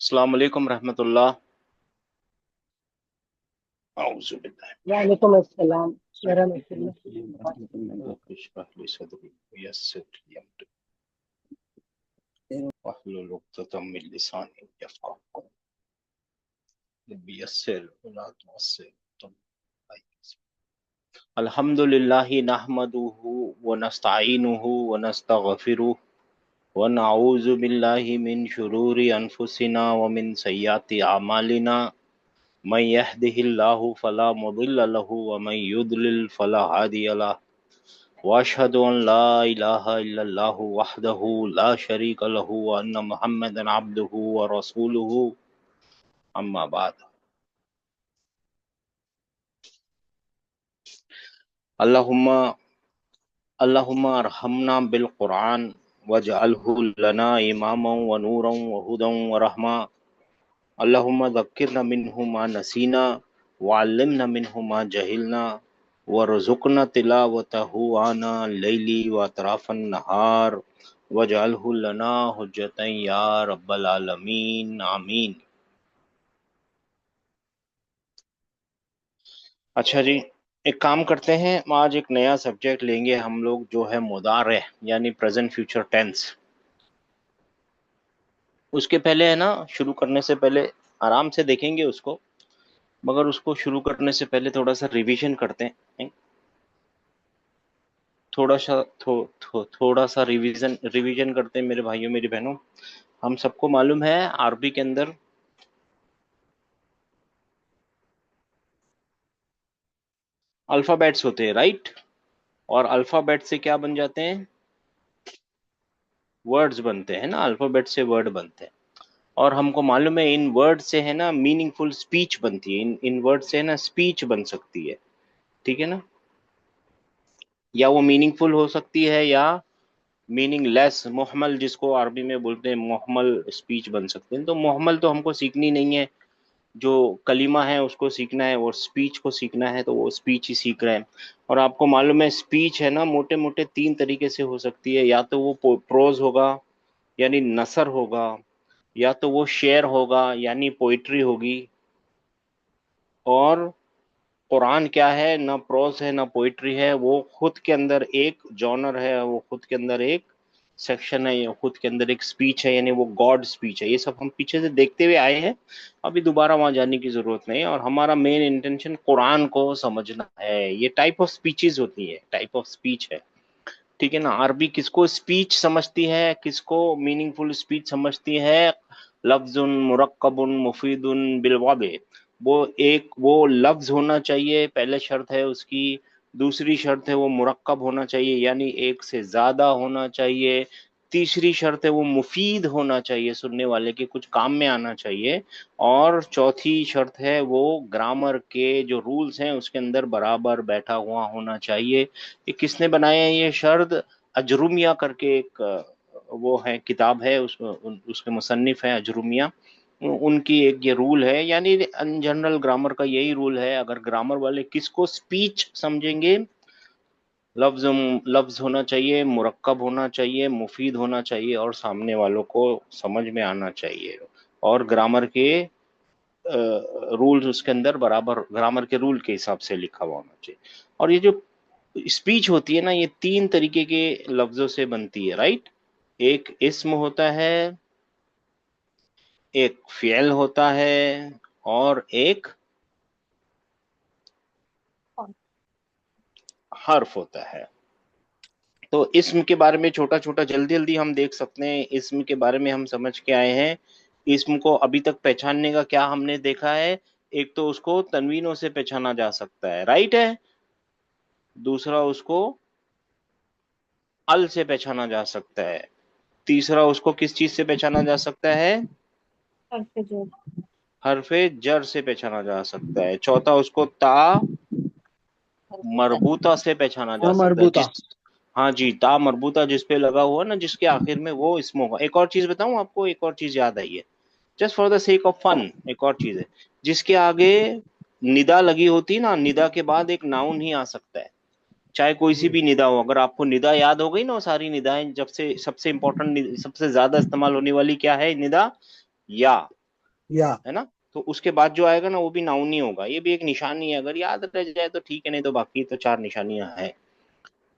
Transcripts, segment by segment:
अस्सलाम वालेकुम रहमतुल्लाह। औज़ु बिल्लाहि वालेकुम अस्सलाम वरहमतुल्लाह। रब्बिश्रह ली सदरी वयस्सिर ली अमरी वहलुल उक़दतम मिन लिसानी यफ़क़हू क़ौली रब्बि यस्सिर वला तुअस्सिर। अल्हम्दुलिल्लाहि नहमदुहु व नस्तईनुहु व नस्तगफिरुह व नऊज़ु बिल्लाहि मिन शुरूरि अनफुसिना व मिन सय्यिआति अमालिना मन यहदिहिल्लाहु फला मुदिल्ल लहु व मन युद्लिल फला हादिय लहु व अशहदु अन ला इलाहा इल्लल्लाहु वहदहु ला शरीक लहु व अन्न मुहम्मदन अब्दुहु व रसूलुहु अम्मा बाद। अल्लाहुम्मा अल्लाहुम्मा अरहमना बिल कुरान वजअलहु लना इमामन व नूरन व हुदन व रहमा। अल्लाहुम्मा ज़क्किरना मिन्हु मा नसीना व अल्लिमना मिन्हु मा जहिलना वरज़ुक़ना तिलावतहु आना लैली व अतराफ़न नहार वजअलहु लना हुज्जतन या रब्बल आलमीन आमीन। अच्छा जी, एक काम करते हैं, आज एक नया सब्जेक्ट लेंगे हम लोग जो है मुदारे यानी प्रेजेंट फ्यूचर टेंस। उसके पहले है ना, शुरू करने से पहले आराम से देखेंगे उसको, मगर उसको शुरू करने से पहले थोड़ा सा रिवीजन करते हैं। थोड़ा सा रिवीजन रिवीजन करते हैं मेरे भाइयों मेरी बहनों। हम सबको मालूम है अरबी के अंदर अल्फाबेट्स होते हैं, राइट। और अल्फाबेट से क्या बन जाते हैं? वर्ड्स बनते हैं ना, अल्फाबेट से वर्ड बनते हैं। और हमको मालूम है इन वर्ड से है ना मीनिंगफुल स्पीच बनती है, इन वर्ड से है ना स्पीच बन सकती है, ठीक है ना। या वो मीनिंगफुल हो सकती है या मीनिंगलेस, मुहमल जिसको अरबी में बोलते हैं, मुहमल स्पीच बन सकते हैं। तो मुहमल तो हमको सीखनी नहीं है, जो कलीमा है उसको सीखना है और स्पीच को सीखना है, तो वो स्पीच ही सीख रहे हैं। और आपको मालूम है स्पीच है ना मोटे मोटे तीन तरीके से हो सकती है, या तो वो प्रोज होगा यानी नसर होगा, या तो वो शेर होगा यानी पोइट्री होगी। और कुरान क्या है, ना प्रोज है ना पोइट्री है, वो खुद के अंदर एक जॉनर है, वो खुद के अंदर एक सेक्शन है, ये खुद के अंदर एक स्पीच है, यानी वो गॉड स्पीच है। ये सब हम पीछे से देखते हुए आए हैं, अभी दोबारा वहां जाने की जरूरत नहीं है। और हमारा मेन इंटेंशन कुरान को समझना है। ये टाइप ऑफ स्पीचेस होती है, टाइप ऑफ स्पीच है, ठीक है ना। अरबी किसको स्पीच समझती है, किसको मीनिंगफुल स्पीच समझती है? लफ्जुन मुरक्कबुन मुफीदुन बिलवाबे, वो एक वो लफ्ज होना चाहिए, पहले शर्त है उसकी। दूसरी शर्त है वो मुरक्कब होना चाहिए यानी एक से ज्यादा होना चाहिए। तीसरी शर्त है वो मुफीद होना चाहिए, सुनने वाले के कुछ काम में आना चाहिए। और चौथी शर्त है वो ग्रामर के जो रूल्स हैं उसके अंदर बराबर बैठा हुआ होना चाहिए। ये किसने बनाए हैं ये शर्त? अजरुमिया करके एक वो है, किताब है, उसके मुसन्निफ है अजरुमिया। उनकी एक ये रूल है, यानी जनरल ग्रामर का यही रूल है। अगर ग्रामर वाले किसको स्पीच समझेंगे, लफ्ज लफ्ज होना चाहिए, मुरक्कब होना चाहिए, मुफीद होना चाहिए और सामने वालों को समझ में आना चाहिए। और ग्रामर के रूल्स उसके अंदर बराबर ग्रामर के रूल के हिसाब से लिखा हुआ होना चाहिए। और ये जो स्पीच होती है ना, ये तीन तरीके के लफ्जों से बनती है, राइट। एक इस्म होता है, एक फ़ियल होता है, और एक हर्फ होता है। तो इस्म के बारे में छोटा छोटा जल्दी जल्दी हम देख सकते हैं। इस्म के बारे में हम समझ के आए हैं। इस्म को अभी तक पहचानने का क्या हमने देखा है? एक तो उसको तनवीनों से पहचाना जा सकता है, राइट है। दूसरा उसको अल से पहचाना जा सकता है। तीसरा उसको किस चीज से पहचाना जा सकता है? हर्फ जो हरफे जर से पहचाना जा सकता है। चौथा उसको ता मरबूता से पहचाना जा हाँ सकता है, मरबूता। जिस हाँ जी, ता मरबूता जिस पे लगा हुआ ना, जिसके आखिर में वो इसम होगा। एक और चीज बताऊं आपको, एक और चीज याद आई है, just for the sake of fun. एक और चीज है, जिसके आगे निदा लगी होती है ना, निदा के बाद एक नाउन ही आ सकता है, चाहे कोई सी भी निदा हो। अगर आपको निदा याद हो गई ना, वो सारी निदाएं, जब से सबसे इंपॉर्टेंट सबसे ज्यादा इस्तेमाल होने वाली क्या है निदा? या या। है ना। तो उसके बाद जो आएगा ना वो भी नाउन ही होगा, ये भी एक निशानी है, अगर याद रह जाए तो ठीक है, नहीं तो बाकी तो चार निशानियां हैं।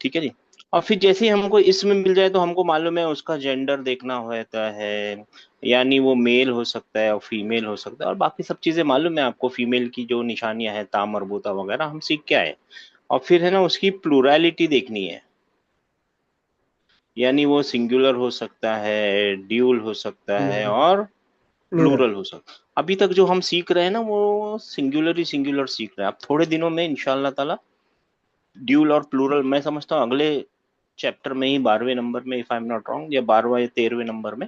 ठीक है जी। और फिर जैसे ही हमको इसमें मिल जाए तो हमको मालूम है उसका जेंडर देखना होता है, यानी वो मेल हो सकता है और फीमेल हो सकता है, और बाकी सब चीजें मालूम है आपको, फीमेल की जो निशानियां हैं ता मरबूता वगैरह हम सीख के आए। और फिर है ना उसकी प्लूरैलिटी देखनी है, यानी वो सिंगुलर हो सकता है, ड्यूल हो सकता है और प्लूरल। प्लूरल हो सकता है। अभी तक जो हम सीख रहे हैं ना वो सिंगुलर ही सिंगुलर सीख रहे हैं, अब थोड़े दिनों में इंशाल्लाह ताला ड्यूल और प्लूरल मैं समझता हूँ अगले चैप्टर में ही, 12वें नंबर में, if I am not wrong, या 12वां या 13वें नंबर में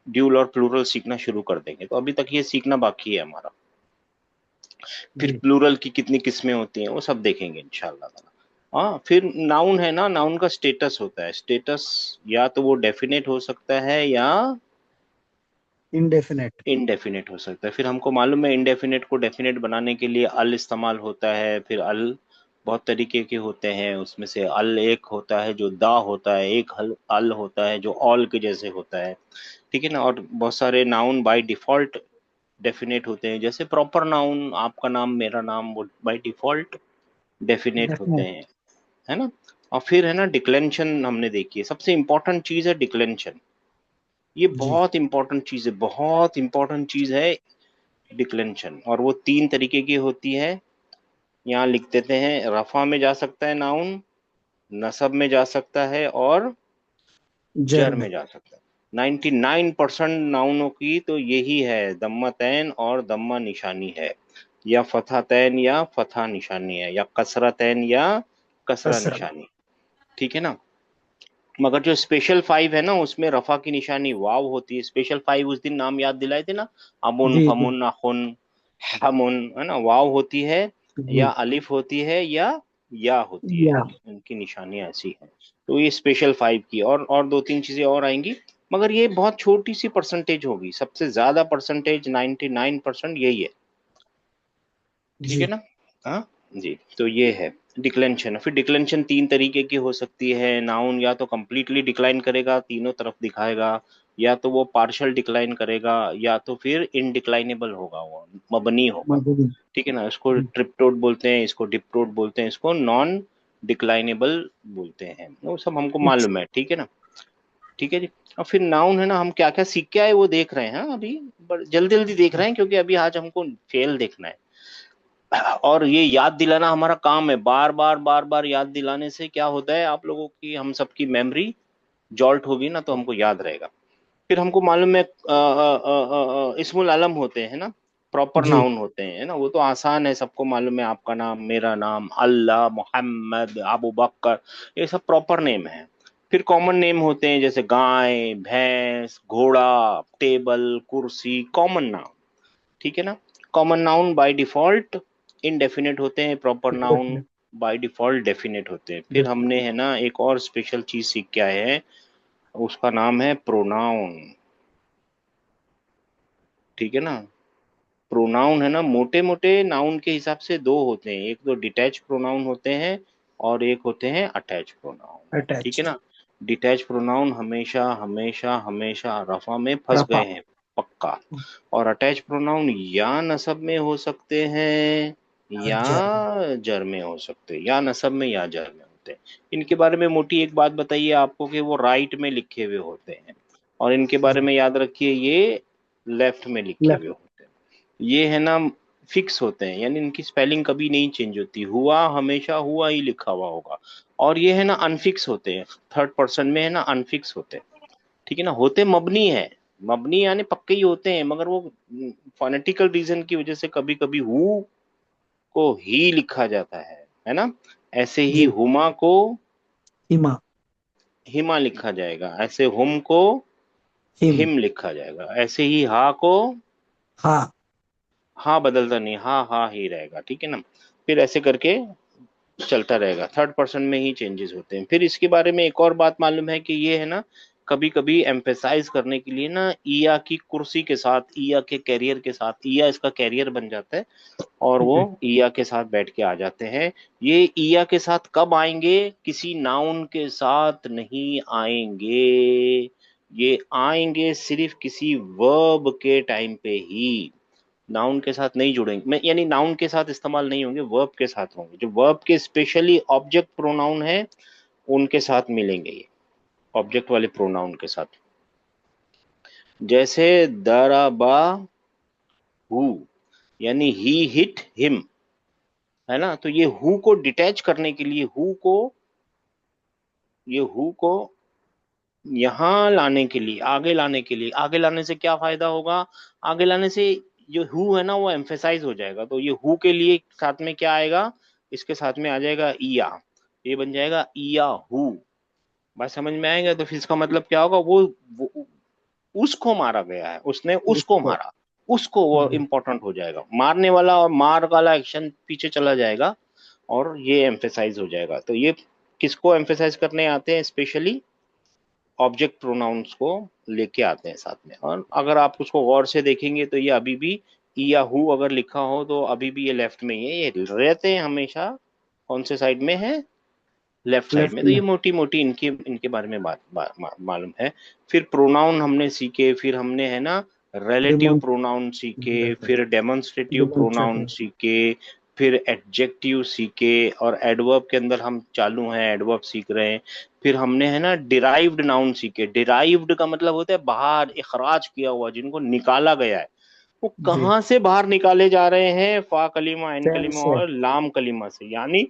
ड्यूल और प्लूरल सीखना शुरू कर देंगे। तो अभी तक ये सीखना बाकी है हमारा। फिर जी। प्लूरल की कितनी किस्में होती हैं वो सब देखेंगे इंशाल्लाह ताला। हाँ, फिर नाउन है ना, नाउन का स्टेटस होता है, स्टेटस या तो वो डेफिनेट हो सकता है या इंडेफिनेट। इनडेफिनेट हो सकता है। फिर हमको मालूम है इनडेफिनेट को डेफिनेट बनाने के लिए अल इस्तेमाल होता है। फिर अल बहुत तरीके के होते हैं, उसमें से अल एक होता है जो दा होता है, एक हल अल होता है जो ऑल के जैसे होता है। ठीक है ना। और बहुत सारे नाउन बाय डिफॉल्ट डेफिनेट होते हैं, जैसे प्रॉपर नाउन आपका नाम मेरा नाम, वो बाय डिफॉल्ट डेफिनेट होते डेफिनेट। हैं। है ना। और फिर है ना डिक्लेंशन हमने देखी है, सबसे इंपॉर्टेंट चीज है डिक्लेंशन। ये जी। बहुत इंपॉर्टेंट चीज है, बहुत इंपॉर्टेंट चीज है डिक्लेंशन। और वो तीन तरीके की होती है, यहाँ लिख देते हैं। रफा में जा सकता है नाउन, नसब में जा सकता है और जर जर में। में जा सकता है। 99% नाउनों की तो यही है, दम्मा तैन और दम्मा निशानी है, या फतह तैन या फतह निशानी है, या कसरा तैन या कसरा कसरा। निशानी। ठीक है ना। मगर जो स्पेशल फाइव है ना उसमें रफा की निशानी वाव होती है। स्पेशल फाइव उस दिन नाम याद दिलाए थे ना, अमुन जी जी फमुन अखुन हमुन, है ना, वाव होती है या जी। अलिफ होती है या होती है, या। उनकी निशानियां ऐसी हैं। तो ये स्पेशल फाइव की, और दो तीन चीजें और आएंगी, मगर ये बहुत छोटी सी परसेंटेज होगी, सबसे ज्यादा परसेंटेज 99% यही है। ठीक है जी। ना। हाँ जी। तो ये है डिक्लेंशन। फिर डिक्लेंशन तीन तरीके की हो सकती है। नाउन या तो कंप्लीटली डिक्लाइन करेगा, तीनों तरफ दिखाएगा, या तो वो पार्शियल डिक्लाइन करेगा, या तो फिर इनडिक्लाइनेबल होगा, वो मबनी होगा। मधुबन। ठीक है ना। इसको ट्रिप्टोट बोलते हैं, इसको डिप्टोट बोलते हैं, इसको नॉन डिक्लाइनेबल बोलते हैं, वो सब हमको अच्छा। मालूम है। ठीक है ना। ठीक है जी। और फिर नाउन है ना, हम क्या क्या सीख के आए वो देख रहे हैं, हाँ अभी जल्दी जल्दी देख रहे हैं, क्योंकि अभी आज हमको फेल देखना है। और ये याद दिलाना हमारा काम है, बार बार बार बार याद दिलाने से क्या होता है, आप लोगों की हम सबकी मेमोरी जॉल्ट होगी ना, तो हमको याद रहेगा। फिर हमको मालूम है इस्मुल आलम होते हैं ना, प्रॉपर जी। नाउन होते हैं, है ना, वो तो आसान है, सबको मालूम है, आपका नाम मेरा नाम, अल्लाह, मोहम्मद, अबू बकर, ये सब प्रॉपर नेम है। फिर कॉमन नेम होते हैं, जैसे गाय, भैंस, घोड़ा, टेबल, कुर्सी, कॉमन नाउन। ठीक है ना। Common noun by default indefinite होते हैं, proper noun definite. By default definite होते हैं। फिर हमने है ना एक और स्पेशल चीज सीख के आए हैं, उसका नाम है प्रोनाउन। ठीक है ना। प्रोनाउन है ना, मोटे मोटे नाउन के हिसाब से दो होते हैं, एक तो डिटैच प्रोनाउन होते हैं और एक होते हैं अटैच प्रोनाउन। ठीक है अटैच्ड। ना। डिटैच प्रोनाउन हमेशा हमेशा हमेशा रफा में फंस रफा। गए हैं, पक्का। और अटैच प्रोनाउन या नसब में हो सकते हैं या जर। जर में हो सकते हैं, या नसब में या जर में होते हैं। इनके बारे में मोटी एक बात बताइए आपको कि वो राइट में लिखे हुए होते हैं, और इनके बारे जी। में याद रखिए ये लेफ्ट में लिखे हुए लेफ्ट। होते हैं। ये है ना फिक्स होते हैं, यानी इनकी स्पेलिंग कभी नहीं चेंज होती, हुआ हमेशा हुआ ही लिखा हुआ होगा। और ये है ना अनफिक्स होते हैं, थर्ड पर्सन में है ना अनफिक्स होते हैं। ठीक है ना। होते मबनी है, मबनी यानी पक्के ही होते हैं, मगर वो फोनेटिकल रीजन की वजह से कभी कभी हु को ही लिखा जाता है ना। ऐसे ही जी। हुमा को हिमा। हिमा लिखा जाएगा, ऐसे हुम को हिम। हिम लिखा जाएगा, ऐसे ही हा को हा। हा बदलता नहीं, हा हा ही रहेगा। ठीक है ना। फिर ऐसे करके चलता रहेगा, थर्ड पर्सन में ही चेंजेस होते हैं। फिर इसके बारे में एक और बात मालूम है कि ये है ना कभी कभी एम्फेसाइज करने के लिए ना ईया की कुर्सी के साथ, ईया के कैरियर के साथ, ईया इसका कैरियर बन जाता है और वो जी। ईया के साथ बैठ के आ जाते हैं। ये ईया के साथ कब आएंगे, किसी नाउन के साथ नहीं आएंगे, ये आएंगे सिर्फ किसी वर्ब के टाइम पे ही, नाउन के साथ नहीं जुड़ेंगे। मैं यानी नाउन के साथ इस्तेमाल नहीं होंगे, वर्ब के साथ होंगे। जो वर्ब के स्पेशली ऑब्जेक्ट प्रोनाउन है उनके साथ मिलेंगे ये, ऑब्जेक्ट वाले प्रोनाउन के साथ। जैसे दराबा हु, यानी ही हिट हिम, है ना। तो ये हु को डिटैच करने के लिए, ये हु को यहां लाने के लिए, आगे लाने के लिए, आगे लाने से क्या फायदा होगा? आगे लाने से जो हु है ना वो एम्फेसाइज हो जाएगा। तो ये हु के लिए साथ में क्या आएगा? इसके साथ में आ जाएगा ईया, ये बन जाएगा ईया हु। बात समझ में आएगा? तो फिर इसका मतलब क्या होगा? वो उसको मारा गया है, उसने उसको उसको। मारा, उसको, वो जी। इंपॉर्टेंट हो जाएगा। मारने वाला और मार वाला एक्शन पीछे चला जाएगा और ये एम्फेसाइज हो जाएगा। तो ये किसको एम्फेसाइज करने आते हैं? स्पेशली ऑब्जेक्ट प्रोनाउंस को लेके आते हैं साथ में। और अगर आप उसको गौर से देखेंगे तो ये अभी भी ई या हु अगर लिखा हो तो अभी भी ये लेफ्ट में ही है, ये रहते हैं हमेशा कौन से साइड में है? लेफ्ट साइड लेफ्ट में। तो में। ये मोटी मोटी इनके इनके बारे में मालूम है। फिर प्रोनाउन हमने सीखे, फिर हमने है ना रिलेटिव प्रोनाउन सीखे, फिर डेमोन्स्ट्रेटिव प्रोनाउन डिमॉन्स्ट्रेटिव। सीखे, फिर एडजेक्टिव सीखे, और एडवर्ब के अंदर हम चालू हैं, एडवर्ब सीख रहे हैं। फिर हमने है ना डिराइव्ड नाउन सीखे। डिराइव्ड का मतलब होता है बाहर इखराज किया हुआ, जिनको निकाला गया है। वो जी। कहाँ से बाहर निकाले जा रहे हैं? फा कलीमा, इन फेल कलीमा से। और लाम कलीमा से, यानी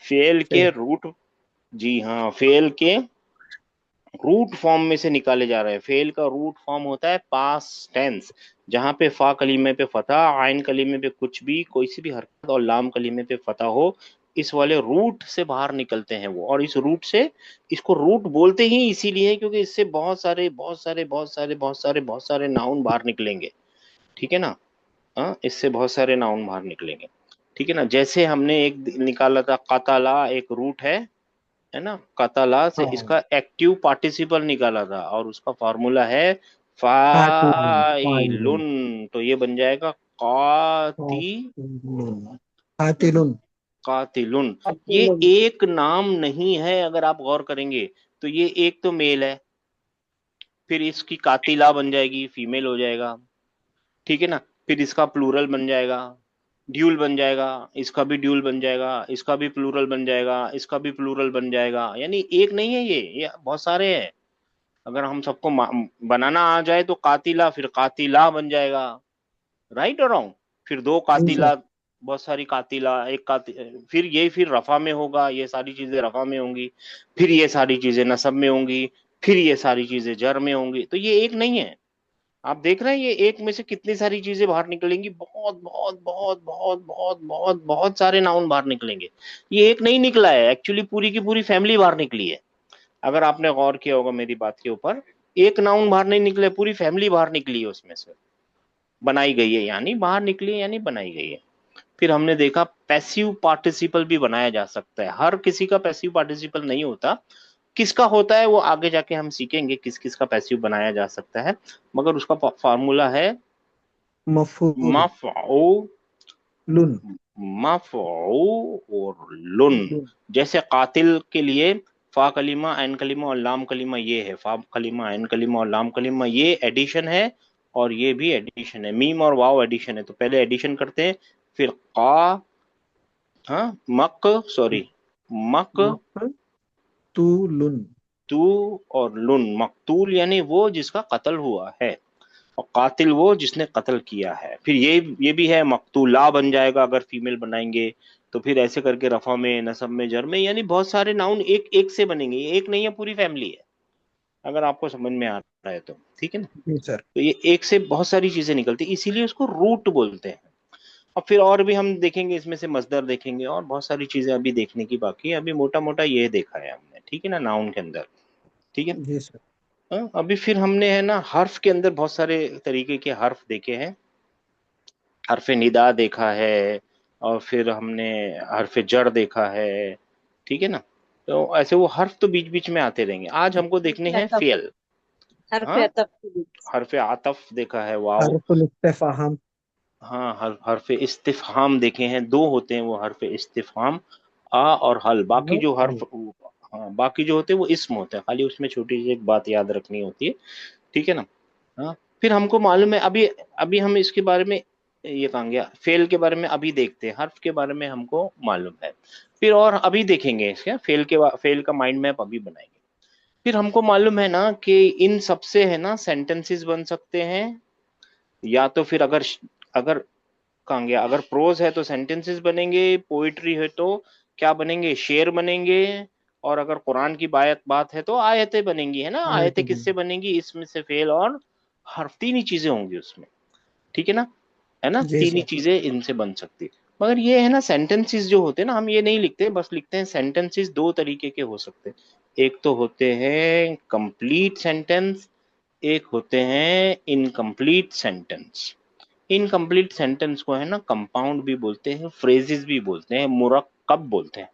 फेल के फेल। रूट। जी हाँ, फेल के रूट फॉर्म में से निकाले जा रहे हैं। फेल का रूट फॉर्म होता है पास्ट टेंस, जहां पे फा कलीमे पे फतह, आइन कलीमे पे कुछ भी, कोई सी भी हरकत, और लाम कलीमे पे फतह हो, इस वाले रूट से बाहर निकलते हैं वो। और इस रूट से, इसको रूट बोलते ही इसीलिए क्योंकि इससे बहुत सारे नाउन बाहर निकलेंगे। ठीक है ना? हाँ, इससे बहुत सारे नाउन बाहर निकलेंगे। ठीक है ना? जैसे हमने एक निकाला था कतला, एक रूट है ना। कतला से हाँ। इसका एक्टिव पार्टिसिपल निकाला था और उसका फॉर्मूला है कातिल। फाइल। फाइलुन। तो ये बन जाएगा कातिलुन। कातिलुन। ये कातिलुन। एक नाम नहीं है, अगर आप गौर करेंगे तो ये एक तो मेल है, फिर इसकी कातिला बन जाएगी, फीमेल हो जाएगा। ठीक है ना? फिर इसका प्लूरल बन जाएगा, ड्यूल बन जाएगा, इसका भी ड्यूल बन जाएगा, इसका भी प्लूरल बन जाएगा, इसका भी प्लूरल बन जाएगा। यानी एक नहीं है ये बहुत सारे हैं। अगर हम सबको बनाना आ जाए तो कातिला, फिर कातिला बन जाएगा। राइट और रॉन्ग? फिर दो जी सर। कातिला, बहुत सारी कातिला, एक फिर ये फिर रफा में होगा, ये सारी चीजें रफा में होंगी। फिर ये सारी चीजें नसब में होंगी। फिर ये सारी चीजें जर में होंगी। तो ये एक नहीं है। आप देख रहे हैं ये एक में से कितनी सारी चीजें बाहर निकलेंगी, बहुत बहुत बहुत बहुत बहुत बहुत बहुत सारे नाउन बाहर निकलेंगे। ये एक नहीं निकला है, एक्चुअली पूरी की पूरी फैमिली बाहर निकली है। अगर आपने गौर किया होगा मेरी बात के ऊपर, एक नाउन बाहर नहीं निकले, पूरी फैमिली बाहर निकली है उसमें से, बनाई गई है, यानी बाहर निकली है यानी बनाई गई है। फिर हमने देखा पैसिव पार्टिसिपल भी बनाया जा सकता है। हर किसी का पैसिव पार्टिसिपल नहीं होता, किसका होता है वो आगे जाके हम सीखेंगे किस किस का पैसिव बनाया जा सकता है। मगर उसका फार्मूला है मफूल। मफऊ, लुन। मफऊ और लुन। लुन। जैसे कातिल के लिए फा कलीमा, ऐन कलीमा और लाम कलीमा, ये है फा कलीमा, ऐन कलीमा और लाम कलीमा, ये एडिशन है। और ये भी एडिशन है, मीम और वाव एडिशन है। तो पहले एडिशन करते हैं, फिर का, हाँ, मक, सॉरी, मक मकतूलुन। तू और लुन। मकतूल यानी वो जिसका कत्ल हुआ है, और कातिल वो जिसने कत्ल किया है। फिर ये भी है, मकतूला बन जाएगा अगर फीमेल बनाएंगे। तो फिर ऐसे करके रफा में, नसब में, जर में, यानी बहुत सारे नाउन एक एक से बनेंगे। ये एक नहीं है, पूरी फैमिली है, अगर आपको समझ में आ रहा है तो। ठीक है ना? जी सर। तो ये एक से बहुत सारी चीजें निकलती है, इसीलिए उसको रूट बोलते हैं। और फिर और भी हम देखेंगे, इसमें से मस्दर देखेंगे और बहुत सारी चीजें अभी देखने की बाकी है। अभी मोटा मोटा ये देखा है हमने, ठीक है ना, नाउन के अंदर। ठीक है। जी सर। हाँ, अभी फिर हमने है ना हर्फ के अंदर बहुत सारे तरीके के हर्फ देखे हैं। हरफ निदा देखा है, और फिर हमने हरफ जर देखा है। ठीक है ना? तो ऐसे वो हर्फ तो बीच बीच में आते रहेंगे। आज हमको देखने हैं अतफ, फेल। हरफ हाँ, अतफ। हरफ आतफ देखा है, वाओ। हरफुल इस्तिफहाम। हाँ, हरफ इस्तिफहाम देखे हैं, दो होते हैं वो हरफ इस्तिफहाम, आ और हल। बाकी जो हर्फ, हल। हाँ, बाकी जो होते हैं वो इस्म होते हैं, खाली उसमें छोटी सी एक बात याद रखनी होती है, ठीक है ना। हाँ, फिर हमको मालूम है, अभी अभी हम इसके बारे में, ये कहाँ गया, फेल के बारे में अभी देखते हैं, हर्फ के बारे में हमको मालूम है, फिर और अभी देखेंगे इसके फेल का माइंड मैप अभी बनाएंगे। फिर हमको मालूम है ना कि इन सबसे है ना सेंटेंसेस बन सकते हैं, या तो फिर अगर अगर कहाँ गया, अगर प्रोज है तो सेंटेंसेस बनेंगे, पोइट्री है तो क्या बनेंगे, शेर बनेंगे, और अगर कुरान की बात बात है तो आयतें बनेंगी, है ना। आए आयतें तो किससे बनेंगी, इसमें से फेल और हर्फ, तीन ही चीजें होंगी उसमें, ठीक है ना, है ना, जी तीन ही सर। चीजें इनसे बन सकती। मगर ये है ना सेंटेंसेस जो होते हैं ना, हम ये नहीं लिखते, बस लिखते हैं सेंटेंसेस दो तरीके के हो सकते हैं, एक तो होते हैं कंप्लीट सेंटेंस, एक होते हैं इनकम्प्लीट सेंटेंस। इनकम्प्लीट सेंटेंस को है ना कंपाउंड भी बोलते हैं, फ्रेजेस भी बोलते हैं, मुरक्कब बोलते हैं।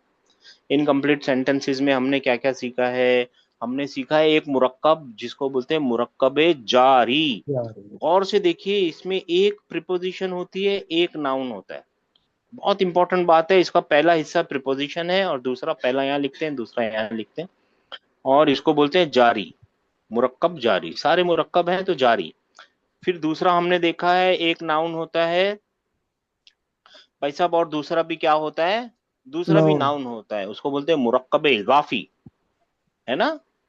इनकम्प्लीट सेंटेंसेस में हमने क्या क्या सीखा है, हमने सीखा है एक मुरक्कब जिसको बोलते हैं मुरक्कब जारी। यार। गौर से देखिए, इसमें एक प्रिपोजिशन होती है, एक नाउन होता है। बहुत इंपॉर्टेंट बात है, इसका पहला हिस्सा प्रिपोजिशन है और दूसरा, पहला यहाँ लिखते हैं दूसरा यहाँ लिखते हैं, और इसको बोलते हैं जारी, मुरक्कब जारी, सारे मुरक्कब हैं तो जारी। फिर दूसरा हमने देखा है एक नाउन होता है भाई साहब, और दूसरा भी क्या होता है, दूसरा भी नाउन। नाउन होता है, उसको बोलते हैं मुरक्कब इजाफी, है ना।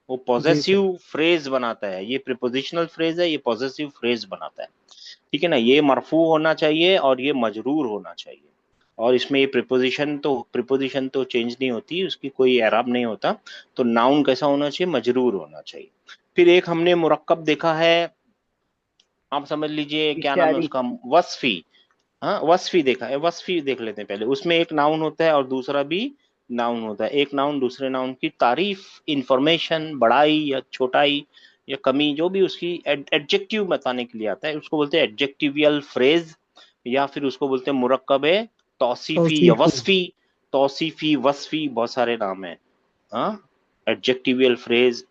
वो जी सर। पॉजेसिव फ्रेज बनाता है, ये प्रिपोजिशनल फ्रेज है, ये पॉजेसिव फ्रेज बनाता है, ठीक है ना। ये मरफू होना चाहिए और ये मजरूर होना चाहिए, और इसमें ये प्रिपोजिशन तो चेंज नहीं होती, उसकी कोई एराब नहीं होता। तो नाउन कैसा होना चाहिए, मजरूर होना चाहिए। फिर एक हमने मुरक्कब देखा है, आप समझ लीजिए क्या नाम है इशारी। उसका, वस्फी। हाँ, वस्फी देखा है, वस्फी देख लेते हैं पहले। उसमें एक नाउन होता है और दूसरा भी नाउन होता है, एक नाउन दूसरे नाउन की तारीफ, इंफॉर्मेशन, बड़ाई या छोटाई या कमी, जो भी उसकी एडजेक्टिव बताने के लिए आता है, उसको बोलते हैं एडजेक्टिवियल फ्रेज, या फिर उसको बोलते हैं मुरक्कब तौसीफी या तौसीफी। वस्फी। तौसीफी, वस्फी, बहुत सारे नाम है। हाँ, एडजेक्टिवियल फ्रेज।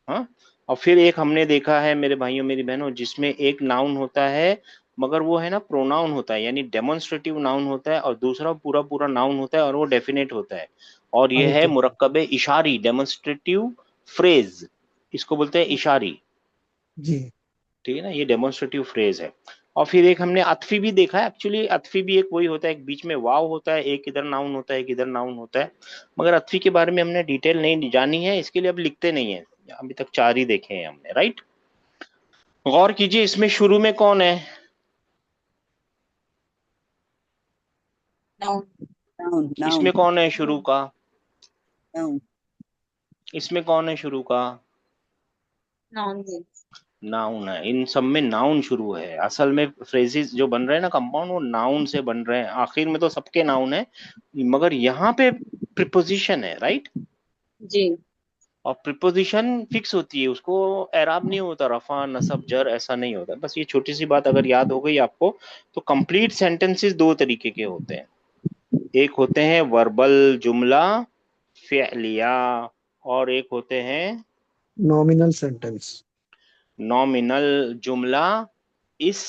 हाँ, और फिर एक हमने देखा है मेरे भाइयों मेरी बहनों, जिसमें एक नाउन होता है मगर वो है ना प्रोनाउन होता है, यानी डेमोन्स्ट्रेटिव नाउन होता है, और दूसरा पूरा पूरा नाउन होता है और वो डेफिनेट होता है, और ये आए है तो। मुरक्कब इशारी, डेमोन्स्ट्रेटिव फ्रेज, इसको बोलते हैं इशारी, जी। ठीक है ना, ये डेमोन्स्ट्रेटिव फ्रेज है। और फिर एक हमने अतफी भी देखा है, एक्चुअली अतफी भी एक वही होता है, एक बीच में वाव होता है, एक इधर नाउन होता है, एक इधर नाउन होता है। मगर अतफी के बारे में हमने डिटेल नहीं जानी है, इसके लिए अब लिखते नहीं है, अभी तक चार ही देखे हैं हमने, राइट। गौर कीजिए, इसमें शुरू में कौन है, नाउन। नाउन नाउन इसमें कौन है शुरू का, नाउन इसमें कौन है शुरू का, नाउन। नाउन है। इन सब में नाउन शुरू है, असल में फ्रेजेस जो बन रहे हैं ना कंपाउंड, वो नाउन से बन रहे हैं, आखिर में तो सबके नाउन है, मगर यहाँ पे प्रिपोजिशन है, राइट। जी। और प्रिपोजिशन फिक्स होती है, उसको एराब नहीं होता, रफा नसब जर ऐसा नहीं होता। बस ये छोटी सी बात अगर याद हो गई आपको, तो कंप्लीट सेंटेंसेस दो तरीके के होते हैं, एक होते हैं वर्बल जुमला फ़िअलिया, और एक होते हैं नॉमिनल सेंटेंस। नॉमिनल जुमला इस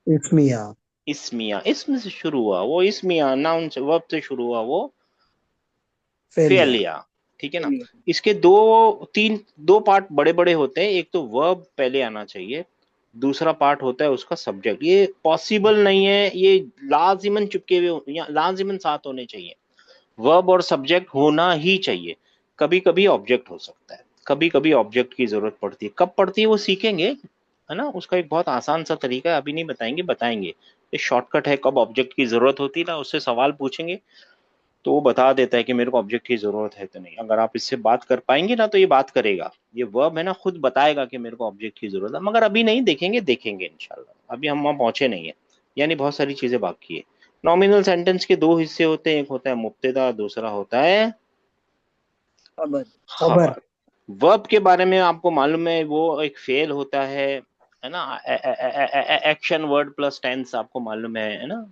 इस्मिया। इसमिया, इसम से शुरू हुआ वो इसमिया, नाउन से वर्ब से शुरू हुआ वो फेलिया। फ़िअलिया, ठीक है ना। इसके दो पार्ट बड़े बड़े होते हैं, एक तो वर्ब पहले आना चाहिए, दूसरा पार्ट होता है उसका सब्जेक्ट। ये पॉसिबल नहीं है, ये लाजिमन चुपके हुए या लाजिमन साथ होने चाहिए, वर्ब और सब्जेक्ट होना ही चाहिए। कभी कभी ऑब्जेक्ट हो सकता है, कभी कभी ऑब्जेक्ट की जरूरत पड़ती है, कब पड़ती है वो सीखेंगे, है ना। उसका एक बहुत आसान सा तरीका है, अभी नहीं बताएंगे, बताएंगे, ये शॉर्टकट है, कब ऑब्जेक्ट की जरूरत होती है ना, उससे सवाल पूछेंगे तो वो बता देता है कि मेरे को ऑब्जेक्ट की जरूरत है तो नहीं। अगर आप इससे बात कर पाएंगे ना तो ये बात करेगा, ये वर्ब है ना खुद बताएगा कि मेरे को ऑब्जेक्ट की जरूरत है, मगर अभी नहीं, देखेंगे देखेंगे इंशाल्लाह, अभी हम वहाँ पहुंचे नहीं है, यानी बहुत सारी चीजें बाकी है। नॉमिनल सेंटेंस के दो हिस्से होते हैं, एक होता है मुब्तदा, दूसरा होता है खबर। खबर। खबर। वर्ब के बारे में आपको मालूम है, वो एक फेल होता है ना, एक्शन वर्ड प्लस टेंस आपको मालूम है ना,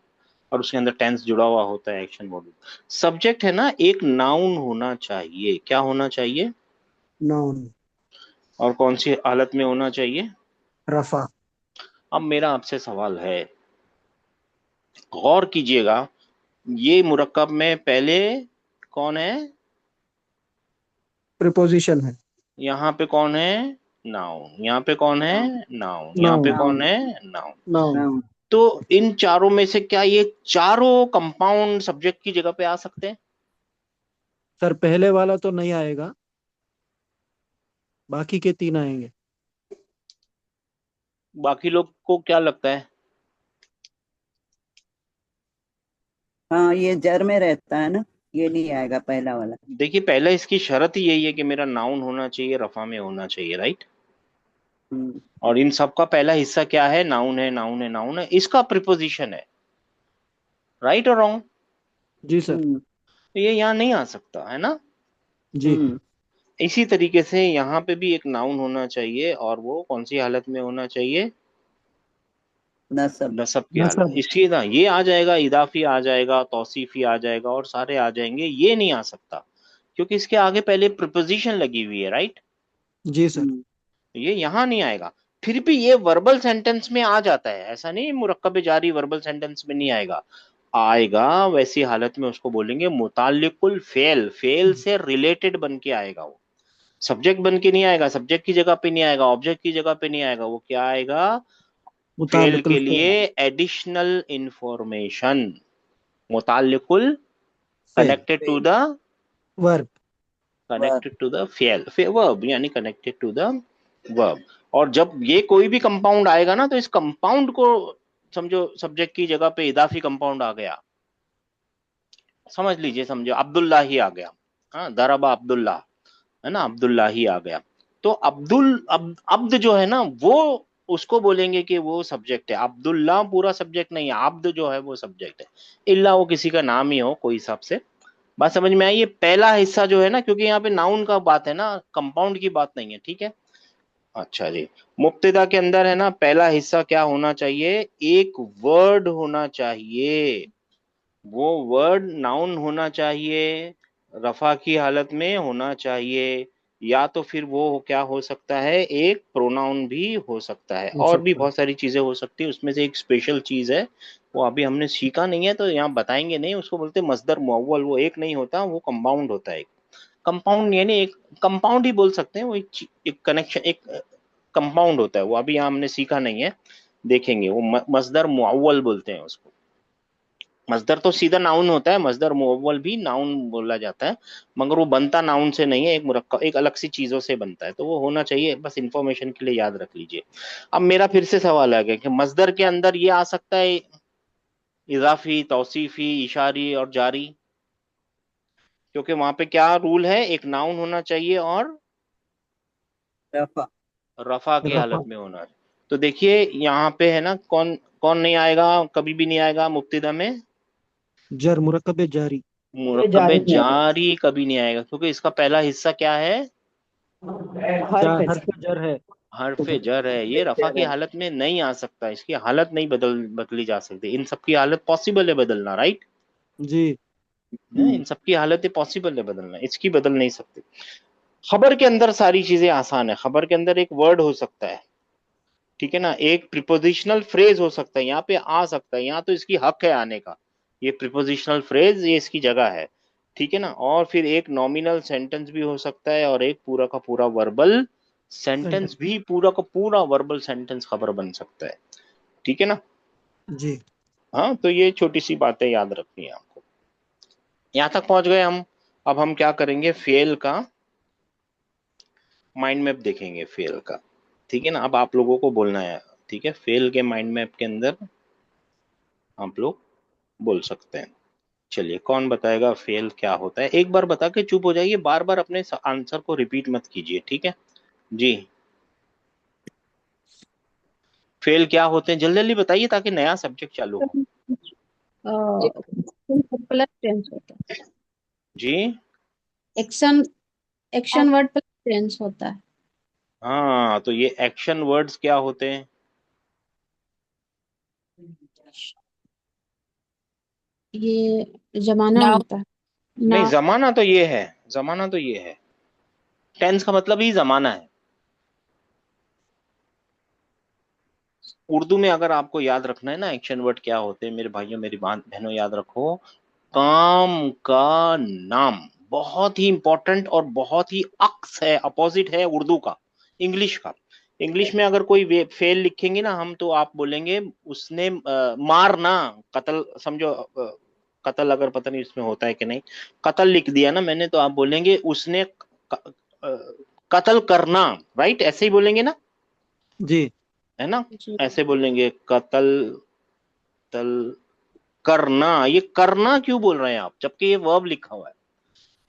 और उसके अंदर टेंस जुड़ा हुआ होता है एक्शन वर्ड। सब्जेक्ट है ना, एक नाउन होना चाहिए, क्या होना चाहिए, नाउन। और कौन सी हालत में होना चाहिए। रफा। अब मेरा आपसे सवाल है, गौर कीजिएगा, ये मुरक्कब में पहले कौन है, प्रिपोजिशन है। यहाँ पे कौन है? नाउन। यहाँ पे कौन है? नाउन। यहाँ पे नाउन। कौन Noun. है? नाउन। नाउन। Noun. तो इन चारों में से क्या ये चारों कंपाउंड सब्जेक्ट की जगह पे आ सकते हैं? सर पहले वाला तो नहीं आएगा, बाकी के 3 आएंगे। बाकी लोग को क्या लगता है? हाँ, ये जर में रहता है ना, ये नहीं आएगा पहला वाला। देखिए, पहले इसकी शर्त ही यही है कि मेरा नाउन होना चाहिए, रफा में होना चाहिए, राइट। हम्म। और इन सब का पहला हिस्सा क्या है? नाउन है, नाउन है, नाउन है, इसका प्रिपोजिशन है। राइट और रॉन्ग? जी सर। हम्म। तो ये यहाँ नहीं आ सकता है ना। जी। हम्म। इसी तरीके से यहाँ पे भी एक नाउन होना चाहिए, और वो कौन सी हालत में होना चाहिए? नसब। नसब की हालत। नसब। इसलिए ना ये आ जाएगा, इदाफी आ जाएगा, तौसीफी आ जाएगा, और सारे आ जाएंगे। ये नहीं आ सकता क्योंकि इसके आगे पहले प्रिपोजिशन लगी हुई है, राइट। जी सर। हम्म। ये यहाँ नहीं आएगा। फिर भी ये वर्बल सेंटेंस में आ जाता है, ऐसा नहीं मुरक्कब जारी वर्बल सेंटेंस में नहीं आएगा। आएगा। वैसी हालत में उसको बोलेंगे मुताल्लिकुल फेल। फेल से रिलेटेड बन के आएगा वो। सब्जेक्ट बन के नहीं आएगा, सब्जेक्ट की जगह पे नहीं आएगा, ऑब्जेक्ट की जगह पे नहीं आएगा। वो क्या आएगा? फेल मुतालिकुल के फेल। लिए एडिशनल इंफॉर्मेशन। मुताल्लिकुल फेल। कनेक्टेड टू फेल। The verb. Verb. Connected to the फेल वर्ब, यानी कनेक्टेड टू द वर्ब। और जब ये कोई भी कंपाउंड आएगा ना, तो इस कंपाउंड को समझो सब्जेक्ट की जगह पे इदाफी कंपाउंड आ गया। समझ लीजिए, समझो अब्दुल्ला ही आ गया। हाँ, दरबा अब्दुल्ला, है ना, अब्दुल्ला ही आ गया। तो अब्द जो है ना, वो उसको बोलेंगे कि वो सब्जेक्ट है। अब्दुल्ला पूरा सब्जेक्ट नहीं है, अब्द जो है वो सब्जेक्ट है। इल्ला वो किसी का नाम ही हो कोई हिसाब से। बात समझ में आई? ये पहला हिस्सा जो है ना, क्योंकि यहाँ पे नाउन का बात है ना, कंपाउंड की बात नहीं है, ठीक है। अच्छा जी। मुब्तदा के अंदर है ना, पहला हिस्सा क्या होना चाहिए? एक वर्ड होना चाहिए। वो वर्ड नाउन होना चाहिए, रफा की हालत में होना चाहिए, या तो फिर वो क्या हो सकता है? एक प्रोनाउन भी हो सकता है। हो और भी सकता है। बहुत सारी चीजें हो सकती है, उसमें से एक स्पेशल चीज है, वो अभी हमने सीखा नहीं है तो यहाँ बताएंगे नहीं। उसको बोलते हैं मस्दर मुअव्वल। वो एक नहीं होता, वो कंपाउंड होता है। कंपाउंड यानी एक कंपाउंड ही बोल सकते हैं। वो एक कनेक्शन, एक कंपाउंड होता है। वो अभी यहाँ हमने सीखा नहीं है, देखेंगे। वो मस्दर मुअव्वल बोलते हैं उसको। मस्दर तो सीधा नाउन होता है, मस्दर मुअव्वल भी नाउन बोला जाता है, मगर वो बनता नाउन से नहीं है, एक मुरक्कब, एक अलग सी चीजों से बनता है। तो वो होना चाहिए, बस इंफॉर्मेशन के लिए याद रख लीजिए। अब मेरा फिर से सवाल आ गया कि मस्दर के अंदर ये आ सकता है इजाफी, तौसीफी, इशारी और जारी, क्योंकि वहां पे क्या रूल है? एक नाउन होना चाहिए और रफा। रफा की हालत रफा। में होना है। तो देखिए यहाँ पे है ना, कौन कौन नहीं आएगा, कभी भी नहीं आएगा मुब्तदा में? जर मुरक्कब जारी। ये मुरक्कब जारी नहीं आएगा। जारी कभी नहीं आएगा, क्योंकि इसका पहला हिस्सा क्या है? हर पे। हर्फ जर है। हर्फे जर है। ये रफा जर की है। हालत में नहीं आ सकता, इसकी हालत नहीं बदली जा सकती। इन सबकी हालत पॉसिबल है बदलना, राइट। जी। इन सबकी हालत पॉसिबल है बदलना, इसकी बदल नहीं सकती। खबर के अंदर सारी चीजें आसान है। खबर के अंदर एक वर्ड हो सकता है, ठीक है ना, एक प्रिपोजिशनल फ्रेज हो सकता है, यहाँ पे आ सकता है, यहाँ तो इसकी हक है आने का। ये प्रिपोजिशनल फ्रेज, ये इसकी जगह है, ठीक है ना। और फिर एक नॉमिनल सेंटेंस भी हो सकता है, और एक पूरा का पूरा वर्बल सेंटेंस सेंटेंस। भी, पूरा का पूरा वर्बल सेंटेंस खबर बन सकता है, ठीक है ना। जी। हाँ, तो ये छोटी सी बातें याद रखनी है आपको। यहाँ तक पहुंच गए हम। अब हम क्या करेंगे? फेल का माइंड मैप देखेंगे, फेल का, ठीक है ना। अब आप लोगों को बोलना है, ठीक है। फेल के माइंड मैप के अंदर आप लोग बोल सकते हैं। चलिए, कौन बताएगा फेल क्या होता है? एक बार बता के चुप हो जाइए, बार बार अपने आंसर को रिपीट मत कीजिए, ठीक है जी। फेल क्या होते हैं, जल्दी जल्दी बताइए ताकि नया सब्जेक्ट चालू हो। प्लस टेंस होता है। जी। Action action word plus tense होता है। हाँ, तो ये एक्शन वर्ड्स क्या होते हैं? ये जमाना नाउ। होता है नहीं, ना। जमाना तो ये है, जमाना तो ये है। टेंस का मतलब ही जमाना है। उर्दू में अगर आपको याद रखना है ना, एक्शन वर्ड क्या होते हैं, मेरे भाइयों मेरी बहनों, याद रखो। काम का नाम। बहुत ही इंपॉर्टेंट और बहुत ही अक्स है, अपोजिट है उर्दू का, इंग्लिश का। इंग्लिश में अगर कोई फेल लिखेंगे ना हम, तो आप बोलेंगे उसने मारना, कत्ल समझो, कत्ल अगर पता नहीं इसमें होता है कि नहीं, कत्ल लिख दिया ना मैंने, तो आप बोलेंगे उसने कत्ल करना, राइट? ऐसे ही बोलेंगे ना, जी है ना? जी ऐसे बोलेंगे कत्ल तल करना। ये करना क्यों बोल रहे हैं आप, जबकि ये वर्ब लिखा हुआ है?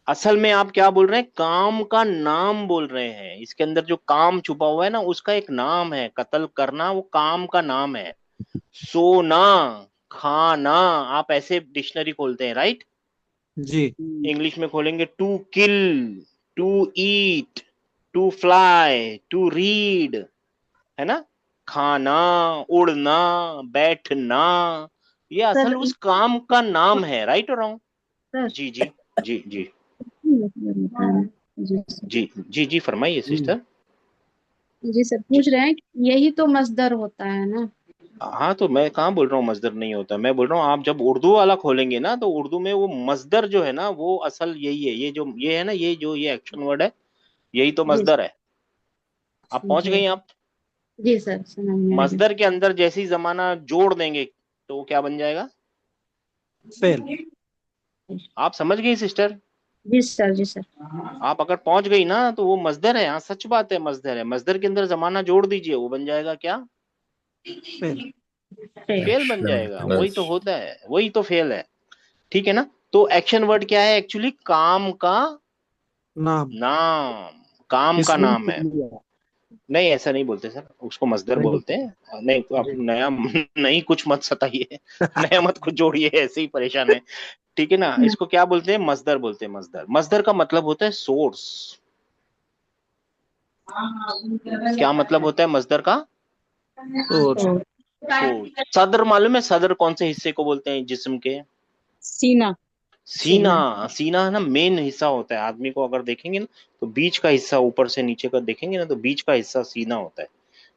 असल में आप क्या बोल रहे हैं, काम का नाम बोल रहे हैं। इसके अंदर जो काम छुपा हुआ है ना, उसका एक नाम है। कत्ल करना वो काम का नाम है। सोना, खाना, आप ऐसे डिक्शनरी खोलते हैं, राइट? जी इंग्लिश में खोलेंगे to kill, to eat, to fly, to read, है ना? खाना, उड़ना, बैठना, ये सर असल उस काम का नाम है, राइट और रॉन्ग? सर जी जी जी जी मतलब बताना। जी सर। जी जी जी, फरमाइए सिस्टर। जी सर, जी पूछ रहे हैं कि यही तो मस्दर होता है ना। हाँ, तो मैं कहाँ बोल रहा हूँ मजदर नहीं होता, मैं बोल रहा हूँ आप जब उर्दू वाला खोलेंगे ना, तो उर्दू में वो मजदर जो है ना, वो असल यही है। ये जो ये है ना, ये जो ये एक्शन वर्ड है, यही तो जी मजदर है। आप पहुंच जी गई आप। जी सर, समझ में आ गया। मजदर के अंदर जैसे ही जमाना जोड़ देंगे, तो वो क्या बन जाएगा? फेल। आप समझ गई सिस्टर? जी सर, जी सर। आप अगर पहुंच गई ना, तो वो मजदर है। हाँ, सच बात है, मजदर है। मजदर के अंदर जमाना जोड़ दीजिए, वो बन जाएगा क्या? फेल। फेल बन Action जाएगा। वही plus तो होता है, वही तो फेल है। ठीक है ना? तो एक्शन वर्ड क्या है एक्चुअली? काम का नाम। नाम, काम का इसमें नाम है। नहीं, ऐसा नहीं बोलते सर, उसको मजदर नहीं बोलते बोलते। हैं। नहीं, तो आप जी नया नहीं कुछ मत सताइए, नया मत कुछ जोड़िए, ऐसे ही परेशान है। ठीक है ना? इसको क्या बोलते हैं? मजदर बोलते हैं। मजदर, मजदर का मतलब होता है सोर्स। क्या मतलब होता है मजदर का? तो सोर्स। सदर मालूम है? सदर कौन से हिस्से को बोलते हैं जिस्म के? सीना। सीना। सीना है ना, मेन हिस्सा होता है। आदमी को अगर देखेंगे ना, तो बीच का हिस्सा, ऊपर से नीचे का देखेंगे ना, तो बीच का हिस्सा सीना होता है।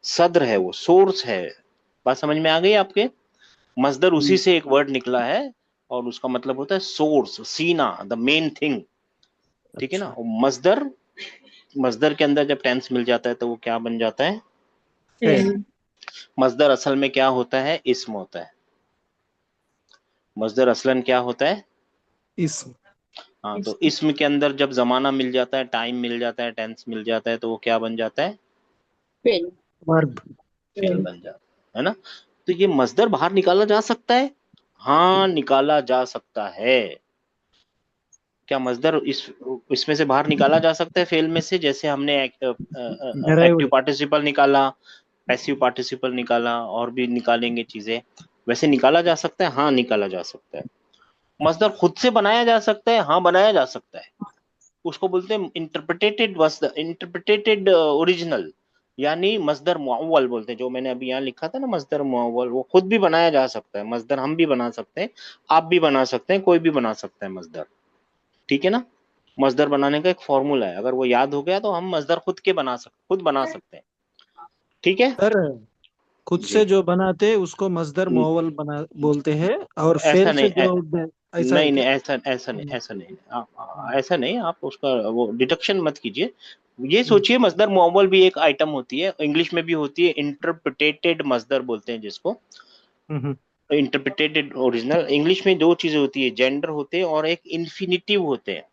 सदर है वो, सोर्स है। बात समझ में आ गई आपके? मजदर उसी से एक वर्ड निकला है, और उसका मतलब होता है सोर्स, सीना, द मेन थिंग। ठीक है ना? अच्छा। और मजदर, मजदर के अंदर जब टेंस मिल जाता है, तो वो क्या बन जाता है? फेल। मजदर असल में क्या होता है? इस्म होता है। मजदर असलन क्या होता है? इसम। हाँ, तो इस्म के अंदर जब जमाना मिल जाता है, टाइम मिल जाता है, टेंस मिल जाता है, तो वो क्या बन जाता है? फेल। वर्ब। फेल बन जाता है ना? तो ये मजदर बाहर निकाला जा सकता है? हाँ, निकाला जा सकता है। क्या मजदर इसमें से बाहर निकाला जा सकता है फेल में से? जैसे हमने एक्टिव डेराइव्ड। पार्टिसिपल निकाला, पैसिव पार्टिसिपल निकाला, और भी निकालेंगे चीजें, वैसे निकाला जा सकता है। हाँ, निकाला जा सकता है। मजदर खुद से बनाया जा सकता है? हाँ, बनाया जा सकता है। उसको बोलते हैं इंटरप्रिटेटेड ओरिजिनल, यानी मजदर मुअव्वल बोलते हैं। जो मैंने अभी यहाँ लिखा था ना, मजदर मुअव्वल, वो खुद भी बनाया जा सकता है। मजदर हम भी बना सकते हैं, आप भी बना सकते हैं, कोई भी बना सकता है मजदर। ठीक है ना? मजदर बनाने का एक फॉर्मूला है, अगर वो याद हो गया तो हम मजदर खुद बना सकते हैं। ठीक है? सर खुद जी। से जो बनाते उसको मस्दर न- मुअव्वल बना बोलते हैं, और ऐसा फेल से नहीं, जो ऐसा है नहीं नहीं, क्या? ऐसा ऐसा नहीं, ऐसा नहीं, ऐसा नहीं। आप उसका वो डिडक्शन मत कीजिए। ये हम्म, सोचिए, मजदर मुअव्वल भी एक आइटम होती है, इंग्लिश में भी होती है। इंटरप्रिटेटेड मजदर बोलते हैं जिसको। हम्म, इंटरप्रिटेटेड ओरिजिनल। इंग्लिश में दो चीजें होती है, जेंडर होते हैं और एक इन्फिनिटिव होते हैं।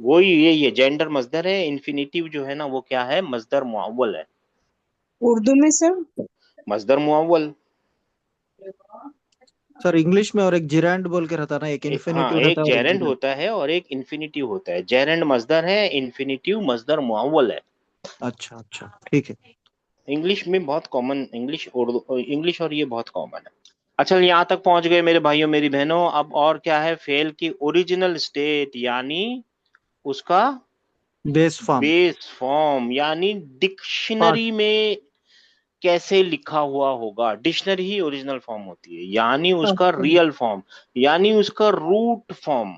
वही यही है, जेंडर मजदर है, इन्फिनिटिव जो है ना, वो क्या है? मजदर मुअव्वल है। उर्दू में सर। मजदर मुअव्वल। सर इंग्लिश में और एक जिरांड बोल के रहता ना, एक हाँ, इन्फिनेटिव रहता एक है और एक जेरेंड जिरांड। होता है और एक इन्फिनिटिव होता है। जेरेंड मजदर है, इन्फिनिटिव मजदर मुअव्वल है। अच्छा अच्छा, ठीक है। इंग्लिश में बहुत कॉमन, इंग्लिश उर्दू, इंग्लिश और ये बहुत कॉमन है। अच्छा, यहाँ तक पहुंच गए मेरे भाइयों मेरी बहनों। अब और क्या है? फेल की ओरिजिनल स्टेट, यानी उसका बेस फॉर्म। बेस फॉर्म, यानी पार्ट। डिक्शनरी में कैसे लिखा हुआ होगा। डिक्शनरी ही ओरिजिनल फॉर्म होती है, यानी उसका रियल फॉर्म, यानी उसका रूट फॉर्म,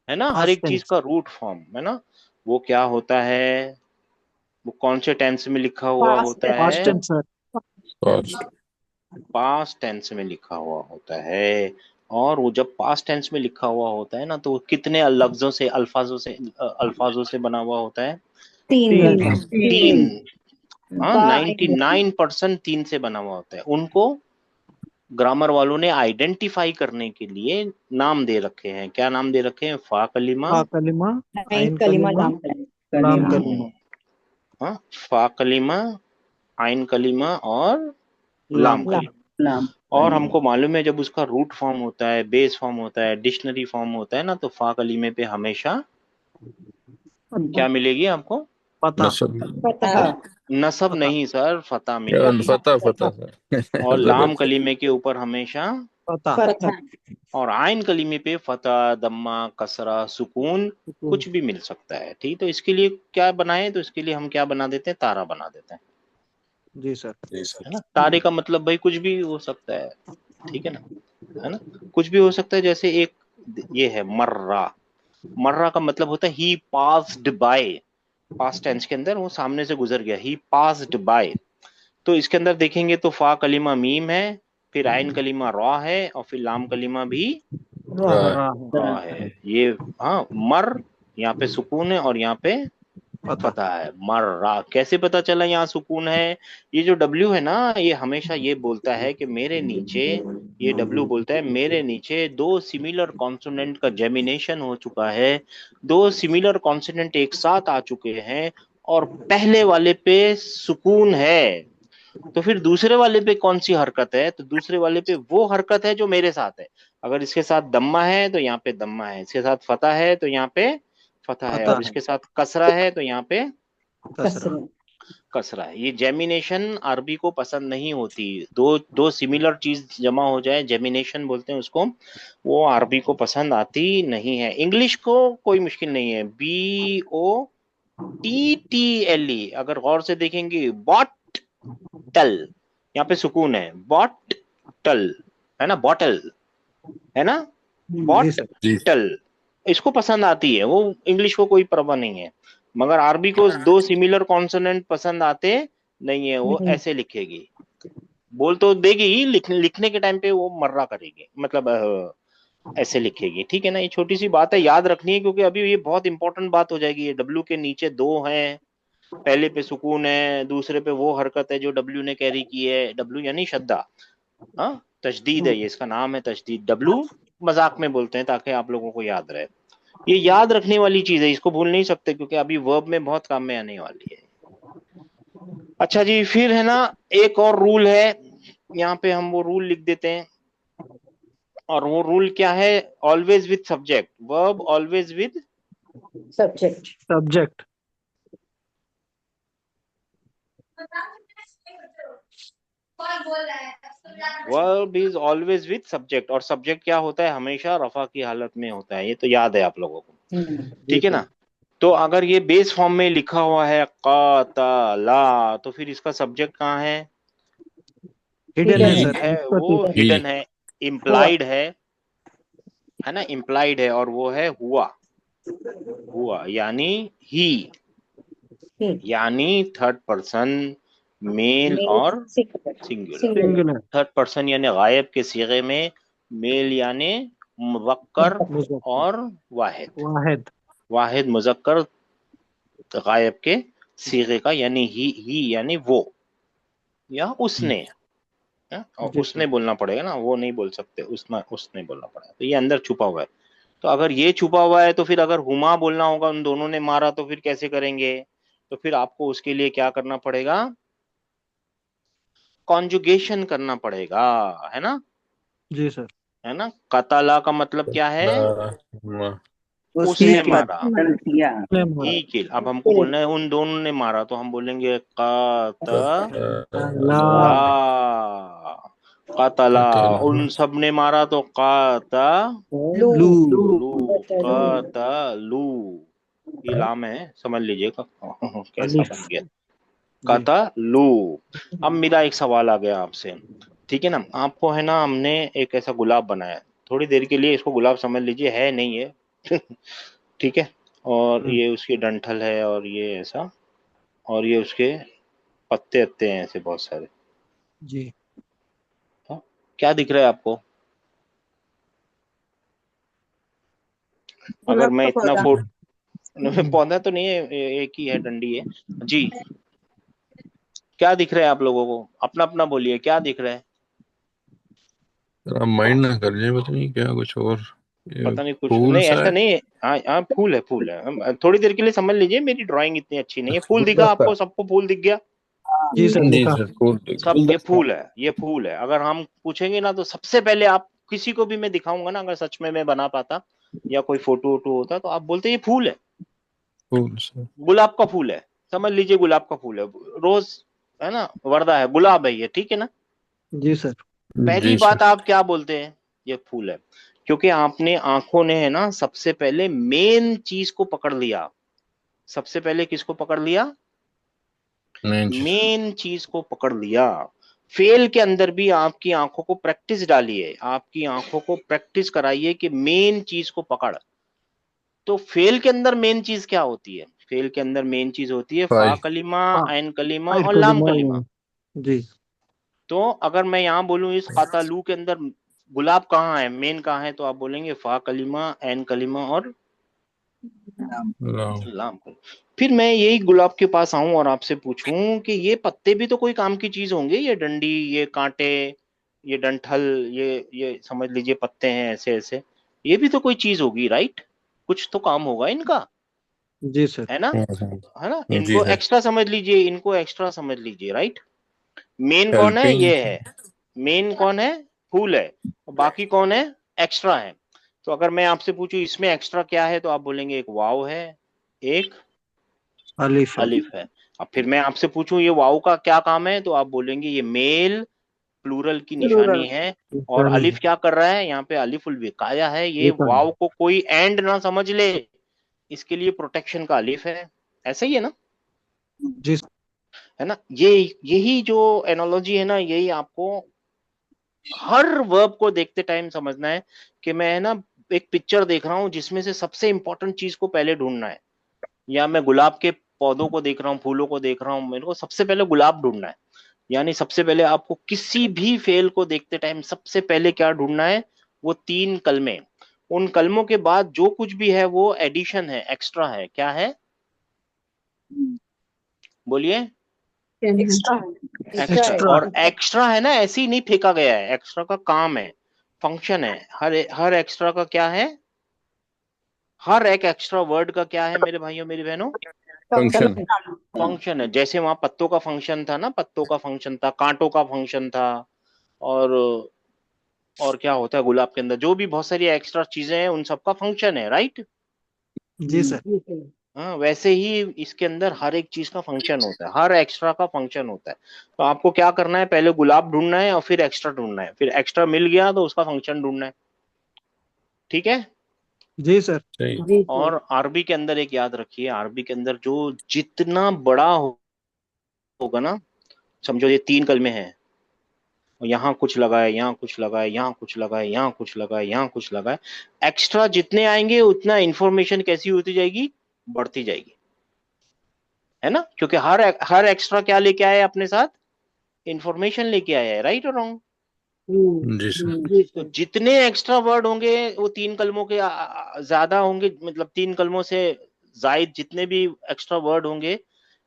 है ना? हर पास्ट एक चीज टेंस। का रूट फॉर्म, है ना? वो क्या होता है? वो कौन से टेंस में लिखा हुआ पास्ट होता पास्ट है? Tense sir. past past tense में लिखा हुआ होता है। और वो जब पास्ट टेंस में लिखा हुआ होता है ना, तो वो कितने लफ्जों से, अल्फाजों से बना हुआ होता है? तीन। तीन। हाँ, वाह 99% तीन से बना हुआ होता है। उनको ग्रामर वालों ने आइडेंटिफाई करने के लिए नाम दे रखे हैं। क्या नाम दे रखे हैं? फा कलिमा, फा कलिमा, आइन आइन कलिमा कलिमा, लाम कलिमा। लाम कलिमा कलिमा, हाँ, फा कलिमा, आइन कलिमा और लाम लाम लाम कलिमा। लाम और कलिमा हमको मालूम है जब उसका रूट फॉर्म होता है, बेस फॉर्म होता है, डिक्शनरी फॉर्म होता है ना, तो फा कलिमे पे हमेशा क्या मिलेगी आपको? पता, नसब फतह। नसब पता, नहीं सर, फतह या मिलेगी। फतह फतह सर और लाम गलत। कलीमे के ऊपर हमेशा, पता, फतह। और आइन कलीमे पे फतह, दम्मा, कसरा, सुकून सुकून। कुछ भी मिल सकता है। ठीक, तो इसके लिए क्या बनाए? तो इसके लिए हम क्या बना देते हैं? तारा बना देते हैं, जी सर। है ना। तारे का मतलब भाई कुछ भी हो सकता है, ठीक है ना, कुछ भी हो सकता है। जैसे एक ये है मर्रा, मर्रा का मतलब होता है ही पास्ड बाय। पास्ट टेंस के अंदर वो सामने से गुजर गया, ही पास्ड बाय। तो इसके अंदर देखेंगे तो फा कलीमा मीम है, फिर आइन कलीमा रॉ है, और फिर लाम कलीमा भी वाह रहा है, रॉ है। ये हाँ, मर यहाँ पे सुकून है और यहाँ पे पता। फतह है। मर रा कैसे पता चला यहाँ सुकून है? ये जो डब्ल्यू है ना, ये हमेशा ये बोलता है कि मेरे नीचे, ये डब्ल्यू बोलता है मेरे नीचे दो सिमिलर कॉन्सोनेंट का जेमिनेशन हो चुका है, दो सिमिलर कॉन्सोनेंट एक साथ आ चुके हैं, और पहले वाले पे सुकून है। तो फिर दूसरे वाले पे कौन सी हरकत है? तो दूसरे वाले पे वो हरकत है जो मेरे साथ है। अगर इसके साथ दम्मा है तो यहाँ पे दम्मा है, इसके साथ फतह है तो यहाँ पे फतह है, पता और है, इसके साथ कसरा है तो यहाँ पे कसरा। कसरा। कसरा है। ये जेमिनेशन अरबी को पसंद नहीं होती। दो दो सिमिलर चीज जमा हो जाए, जेमिनेशन बोलते हैं उसको, वो अरबी को पसंद आती नहीं है। इंग्लिश को कोई मुश्किल नहीं है, BOTTLE। अगर गौर से देखेंगे, बॉट टल, यहाँ पे सुकून है, बॉट टल, है ना, बॉटल, है ना, जी बॉट सर। जी। टल। इसको पसंद आती है, वो इंग्लिश को कोई परवाह नहीं है। मगर अरबी को दो सिमिलर कॉन्सोनेंट पसंद आते नहीं है, वो नहीं। ऐसे लिखेगी। बोल तो देगी ही, लिखने के टाइम पे वो मर्रा करेगी, मतलब ऐसे लिखेगी। ठीक है ना, ये छोटी सी बात है, याद रखनी है, क्योंकि अभी ये बहुत इंपॉर्टेंट बात हो जाएगी। ये डब्ल्यू के नीचे दो हैं, पहले पे सुकून है, दूसरे पे वो हरकत है जो डब्ल्यू ने कैरी की है। डब्ल्यू यानी शद्दा, हाँ, तशदीद है, ये इसका नाम है तशदीद। डब्ल्यू मजाक में बोलते हैं ताकि आप लोगों को याद रहे। ये याद रखने वाली चीज है, इसको भूल नहीं सकते, क्योंकि अभी वर्ब में बहुत काम में आने वाली है। अच्छा जी, फिर है ना, एक और रूल है, यहाँ पे हम वो रूल लिख देते हैं। और वो रूल क्या है? Always with subject, verb always with subject. Subject. Verb is always with subject, और सब्जेक्ट क्या होता है? हमेशा रफा की हालत में होता है। ये तो याद है आप लोगों को, जी ठीक है सर। ना। तो अगर ये बेस फॉर्म में लिखा हुआ है कातला, तो फिर इसका सब्जेक्ट कहाँ है? हिडन है हिडन ही सर, है वो मुस्ततिर। ही हिडन है, हुआ। इम्प्लाइड है ना, इम्प्लाइड है, और वो है हुआ। हुआ यानी ही, यानी थर्ड पर्सन मेल मेल और singular. Singular. Singular. Third person यानी गायब के सीगे में, मेल यानी मुज़क्कर मुजफ्फर। और वाहिद। वाहिद। वाहिद मुज़क्कर गायब के सीगे का, यानी ही यानी वो या उसने, है? और जी सर। उसने बोलना पड़ेगा ना, वो नहीं बोल सकते, उसने बोलना पड़ेगा। तो ये अंदर छुपा हुआ है। तो अगर ये छुपा हुआ है, तो फिर अगर हुमा बोलना होगा, उन दोनों ने मारा, तो फिर कैसे करेंगे? तो फिर आपको उसके लिए क्या करना पड़ेगा? कॉन्जुगेशन करना पड़ेगा, है ना, जी सर। है ना। कतला का मतलब क्या है? ला उसने उसने किल। मारा, कत्ल किया ने मारा। ही किल। अब हमको बोलना है उन दोनों ने मारा, तो हम बोलेंगे अल्लाह। कतला, कतला। उन सब ने मारा तो लू। लू। लू, कतलू। ये लाम है, समझ लीजिएगा कैसा अलिफ। बन गया, जी। कतलू। अब मेरा एक सवाल आ गया आपसे, ठीक है ना। आपको है ना, हमने एक ऐसा गुलाब बनाया, थोड़ी देर के लिए इसको गुलाब समझ लीजिए, है नहीं है ठीक है। और हम्म, ये उसकी डंठल है, और ये ऐसा, और ये उसके पत्ते अत्ते हैं ऐसे बहुत सारे। जी। हाँ? क्या दिख रहा है आपको? अगर मैं का इतना पौधा। पौधा तो नहीं है, एक ही है, डंडी है जी। क्या दिख रहा है आप लोगों को? अपना अपना बोलिए, क्या दिख रहा है? आप माइंड ना कर जाए, पता नहीं क्या कुछ और, ये पता नहीं, कुछ फूल नहीं, सा ऐसा है। नहीं है। हाँ हाँ, फूल है, फूल है। थोड़ी देर के लिए समझ लीजिए, मेरी ड्राइंग इतनी अच्छी नहीं है। फूल दिखा गुलदस्ता। आपको? सबको फूल दिख गया? जी सर जी देखा। सर, फूल सब, ये गुलदस्ता। फूल है, ये फूल है। अगर हम पूछेंगे ना तो सबसे पहले आप किसी को भी मैं दिखाऊंगा ना, अगर सच में मैं बना पाता या कोई फोटो वोटो होता, तो आप बोलते ये फूल है, फूल सर। गुलाब का फूल है। समझ लीजिए गुलाब का फूल है। रोज है ना, वर्दा है, गुलाब है ये, ठीक है ना? जी सर। पहली जी बात सर। आप क्या बोलते हैं? ये फूल है। क्योंकि आपने आंखों ने है ना सबसे पहले मेन चीज को पकड़ लिया। सबसे पहले किसको पकड़ लिया? नहीं जी सर। मेन चीज को पकड़ लिया। फेल के अंदर भी आपकी आंखों को प्रैक्टिस डालिए, आपकी आंखों को प्रैक्टिस कराइए कि मेन चीज को पकड़। तो फेल के अंदर मेन चीज क्या होती है? फेल के अंदर मेन चीज होती है फा फाइव। कलीमा, हाँ, ऐन कलीमा फाइट और को लाम कलीमा। दिमाग। जी। तो अगर मैं यहां बोलूं इस कातालू के अंदर गुलाब कहाँ है, मेन कहाँ है, तो आप बोलेंगे फा कलीमा, ऐन कलीमा और लाओ। लाम कलीमा। फिर मैं यही गुलाब के पास आऊं और आपसे पूछूं कि ये पत्ते भी तो कोई काम की चीज होंगे, ये डंडी, ये कांटे, ये डंठल, ये समझ लीजिए पत्ते हैं ऐसे ऐसे, ये भी तो कोई चीज होगी, राइट? कुछ तो काम होगा इनका, जी सर। है ना? है ना? जी इनको सर। एक्स्ट्रा समझ लीजिए, इनको एक्स्ट्रा समझ लीजिए, राइट? मेन कौन है? हेल्पिंग। ये है। मेन कौन है? फूल है। और बाकी कौन है? एक्स्ट्रा है। तो अगर मैं आपसे पूछूं इसमें एक्स्ट्रा क्या है, तो आप बोलेंगे एक वाव है, एक अलीफ है। अलिफ है। अब फिर मैं आपसे पूछूं ये वाव का क्या काम है, तो आप बोलेंगे ये मेल प्लूरल की प्लूरल। निशानी है। और निशानी अलिफ है। क्या कर रहा है? यहाँ पे अलिफुल विकाया है, ये लिखा है। वाव को कोई एंड ना समझ ले, इसके लिए प्रोटेक्शन का अलिफ है। ऐसा ही है ना? जी सर। है ना? ये यही जो एनोलॉजी है ना, यही आपको हर वर्ब को देखते टाइम समझना है कि मैं है ना एक पिक्चर देख रहा हूं जिसमें से सबसे इंपॉर्टेंट चीज को पहले ढूंढना है। या मैं गुलाब के पौधों को देख रहा हूँ, फूलों को देख रहा हूँ, मेरे को सबसे पहले गुलाब ढूंढना है। यानी सबसे पहले आपको किसी भी फेल को देखते टाइम सबसे पहले क्या ढूंढना है? वो तीन कलमे। उन कलमों के बाद जो कुछ भी है वो एडिशन है, एक्स्ट्रा है। क्या है? बोलिए। एक्स्ट्रा एक्स्ट्रा है। एक्स्ट्रा। एक्स्ट्रा। और एक्स्ट्रा है ना, ऐसे ही नहीं फेंका गया है, एक्स्ट्रा का काम है, फंक्शन है। हर एक्स्ट्रा का क्या है? हर एक एक्स्ट्रा वर्ड का क्या है मेरे भाइयों मेरी बहनों? फंक्शन। फंक्शन है। जैसे वहां पत्तों का फंक्शन था ना, पत्तों का फंक्शन था, कांटों का फंक्शन था, और क्या होता है गुलाब के अंदर, जो भी बहुत सारी एक्स्ट्रा चीजें हैं उन सबका फंक्शन है, राइट? जी सर। हाँ, वैसे ही इसके अंदर हर एक चीज का फंक्शन होता है, हर एक्स्ट्रा का फंक्शन होता है। तो आपको क्या करना है? पहले गुलाब ढूंढना है और फिर एक्स्ट्रा ढूंढना है, फिर एक्स्ट्रा मिल गया तो उसका फंक्शन ढूंढना है। ठीक है? जी सर। सही। और आरबी के अंदर एक याद रखिए, आरबी के अंदर जो जितना बड़ा होगा ना, समझो ये तीन कलमे हैं, यहाँ कुछ लगा है, यहाँ कुछ लगा है, यहाँ कुछ लगा है, यहाँ कुछ लगा है, यहाँ कुछ लगा है, एक्स्ट्रा जितने आएंगे उतना इंफॉर्मेशन कैसी होती जाएगी? बढ़ती जाएगी, है ना? क्योंकि हर एक्स्ट्रा क्या लेके आया है अपने साथ? इंफॉर्मेशन लेके आया है, राइट और रॉन्ग? जी सर। तो जितने एक्स्ट्रा वर्ड होंगे वो तीन कलमों के ज्यादा होंगे, मतलब तीन कलमों से जायद जितने भी एक्स्ट्रा वर्ड होंगे,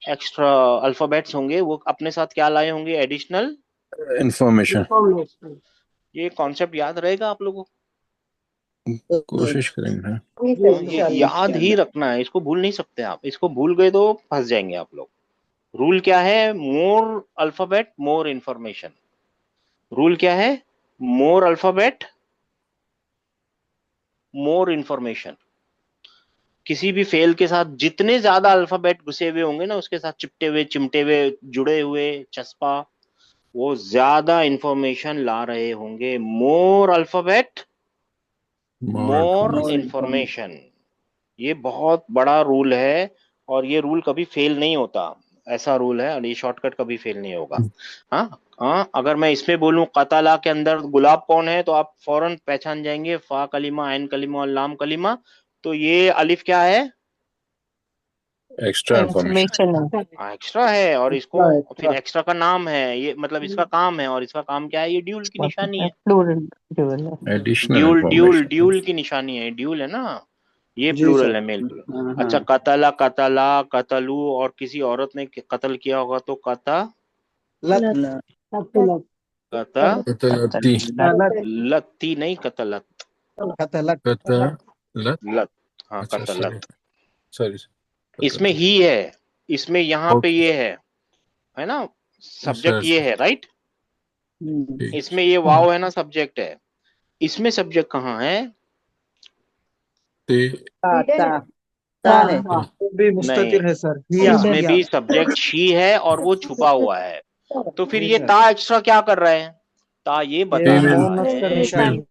एक्स्ट्रा अल्फाबेट्स होंगे, वो अपने साथ क्या लाए होंगे? Additional information. ये कॉन्सेप्ट याद रहेगा आप लोगों को? कोशिश करेंगे। ये याद ही रखना है, इसको भूल नहीं सकते आप। इसको भूल गए तो फंस जाएंगे आप लोग। रूल क्या है? मोर अल्फाबेट मोर इंफॉर्मेशन। रूल क्या है? मोर अल्फाबेट मोर इंफॉर्मेशन। किसी भी फेल के साथ जितने ज्यादा अल्फाबेट घुसे हुए होंगे ना, उसके साथ चिपटे हुए, चिमटे हुए, जुड़े हुए, चस्पा, वो ज्यादा इंफॉर्मेशन ला रहे होंगे। मोर अल्फाबेट मोर मोर इंफॉर्मेशन। इंफॉर्मेशन। ये बहुत बड़ा रूल है, और ये रूल कभी फेल नहीं होता। ऐसा रूल है, और ये शॉर्टकट कभी फेल नहीं होगा। हाँ हाँ, अगर मैं इसमें बोलूं कताला के अंदर गुलाब कौन है, तो आप फौरन पहचान जाएंगे, फा कलीमा, ऐन कलीमा और लाम कलीमा। तो ये अलिफ क्या है? Extra information. एक्स्ट्रा है, और इसको फिर एक्स्ट्रा का नाम है, ये मतलब इसका काम है, और इसका काम क्या है? ये ड्यूल की निशानी है। Additional dual dual information. Dual की निशानी है, ड्यूल है ना। ये जी प्लूरल सर। है, मेल प्लूरल। हाँ, अच्छा, हाँ, कतला, कतला, कतलू, और किसी औरत ने कत्ल किया होगा तो लत ल- कतलती लत लत्ती नहीं, कतलत, कतलत कतलत। लत, हाँ अच्छा सॉरी कतलत। सॉरी इसमें कतलत। ही है, इसमें यहाँ पे ओके ये है ना, अच्छा सब्जेक्ट ये है, राइट। हम्म, ठीक। इसमें ये वाव है ना, सब्जेक्ट है। इसमें सब्जेक्ट कहाँ है? ते ता ता है। हाँ, वो भी नहीं, मुस्ततिर है सर। हिया इसमें हिया। भी सब्जेक्ट शी है और वो छुपा हुआ है। तो फिर जी ये सर। ता एक्स्ट्रा क्या कर रहा है? ता ये ये बता फीमेल रहा मोहम्मद का है निशान मेल है।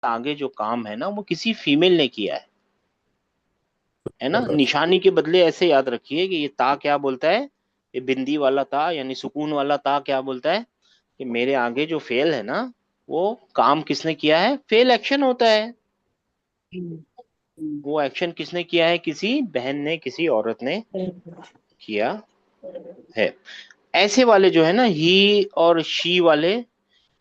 आगे जो काम है ना वो किसी फीमेल ने किया है ना। निशानी के बदले ऐसे याद रखिए कि ये ता क्या बोलता है, ये बिंदी वाला ता यानी सुकून वाला ता क्या बोलता है कि मेरे आगे जो फेल है ना, वो काम किसने किया है? फेल एक्शन होता है। वो एक्शन किसने किया है? किसी बहन ने, किसी औरत ने किया है। ऐसे वाले जो है ना, ही और शी वाले,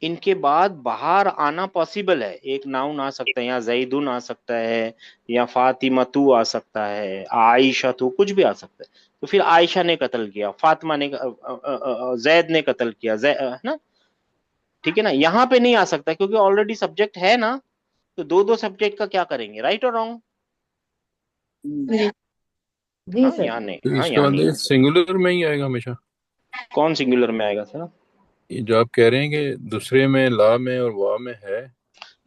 इनके बाद बाहर आना पॉसिबल है। एक नाउन आ सकता है, या जैदुन आ सकता है, या फातिमा तू आ सकता है, आयशा तू, कुछ भी आ सकता है। तो फिर आयशा ने कत्ल किया, फातिमा ने, जैद ने कत्ल किया, है ना। ठीक है ना, यहाँ पे नहीं आ सकता क्योंकि ऑलरेडी सब्जेक्ट है ना। तो दो दो सब्जेक्ट का क्या करेंगे, राइट और रॉन्ग? जी हाँ सर। यहाँ नहीं, तो हाँ इसके यहाँ बाद नहीं। ये सिंगुलर में ही आएगा हमेशा। कौन सिंगुलर में आएगा सर? ये जो आप कह रहे हैं कि दूसरे में ला में और वाह में है।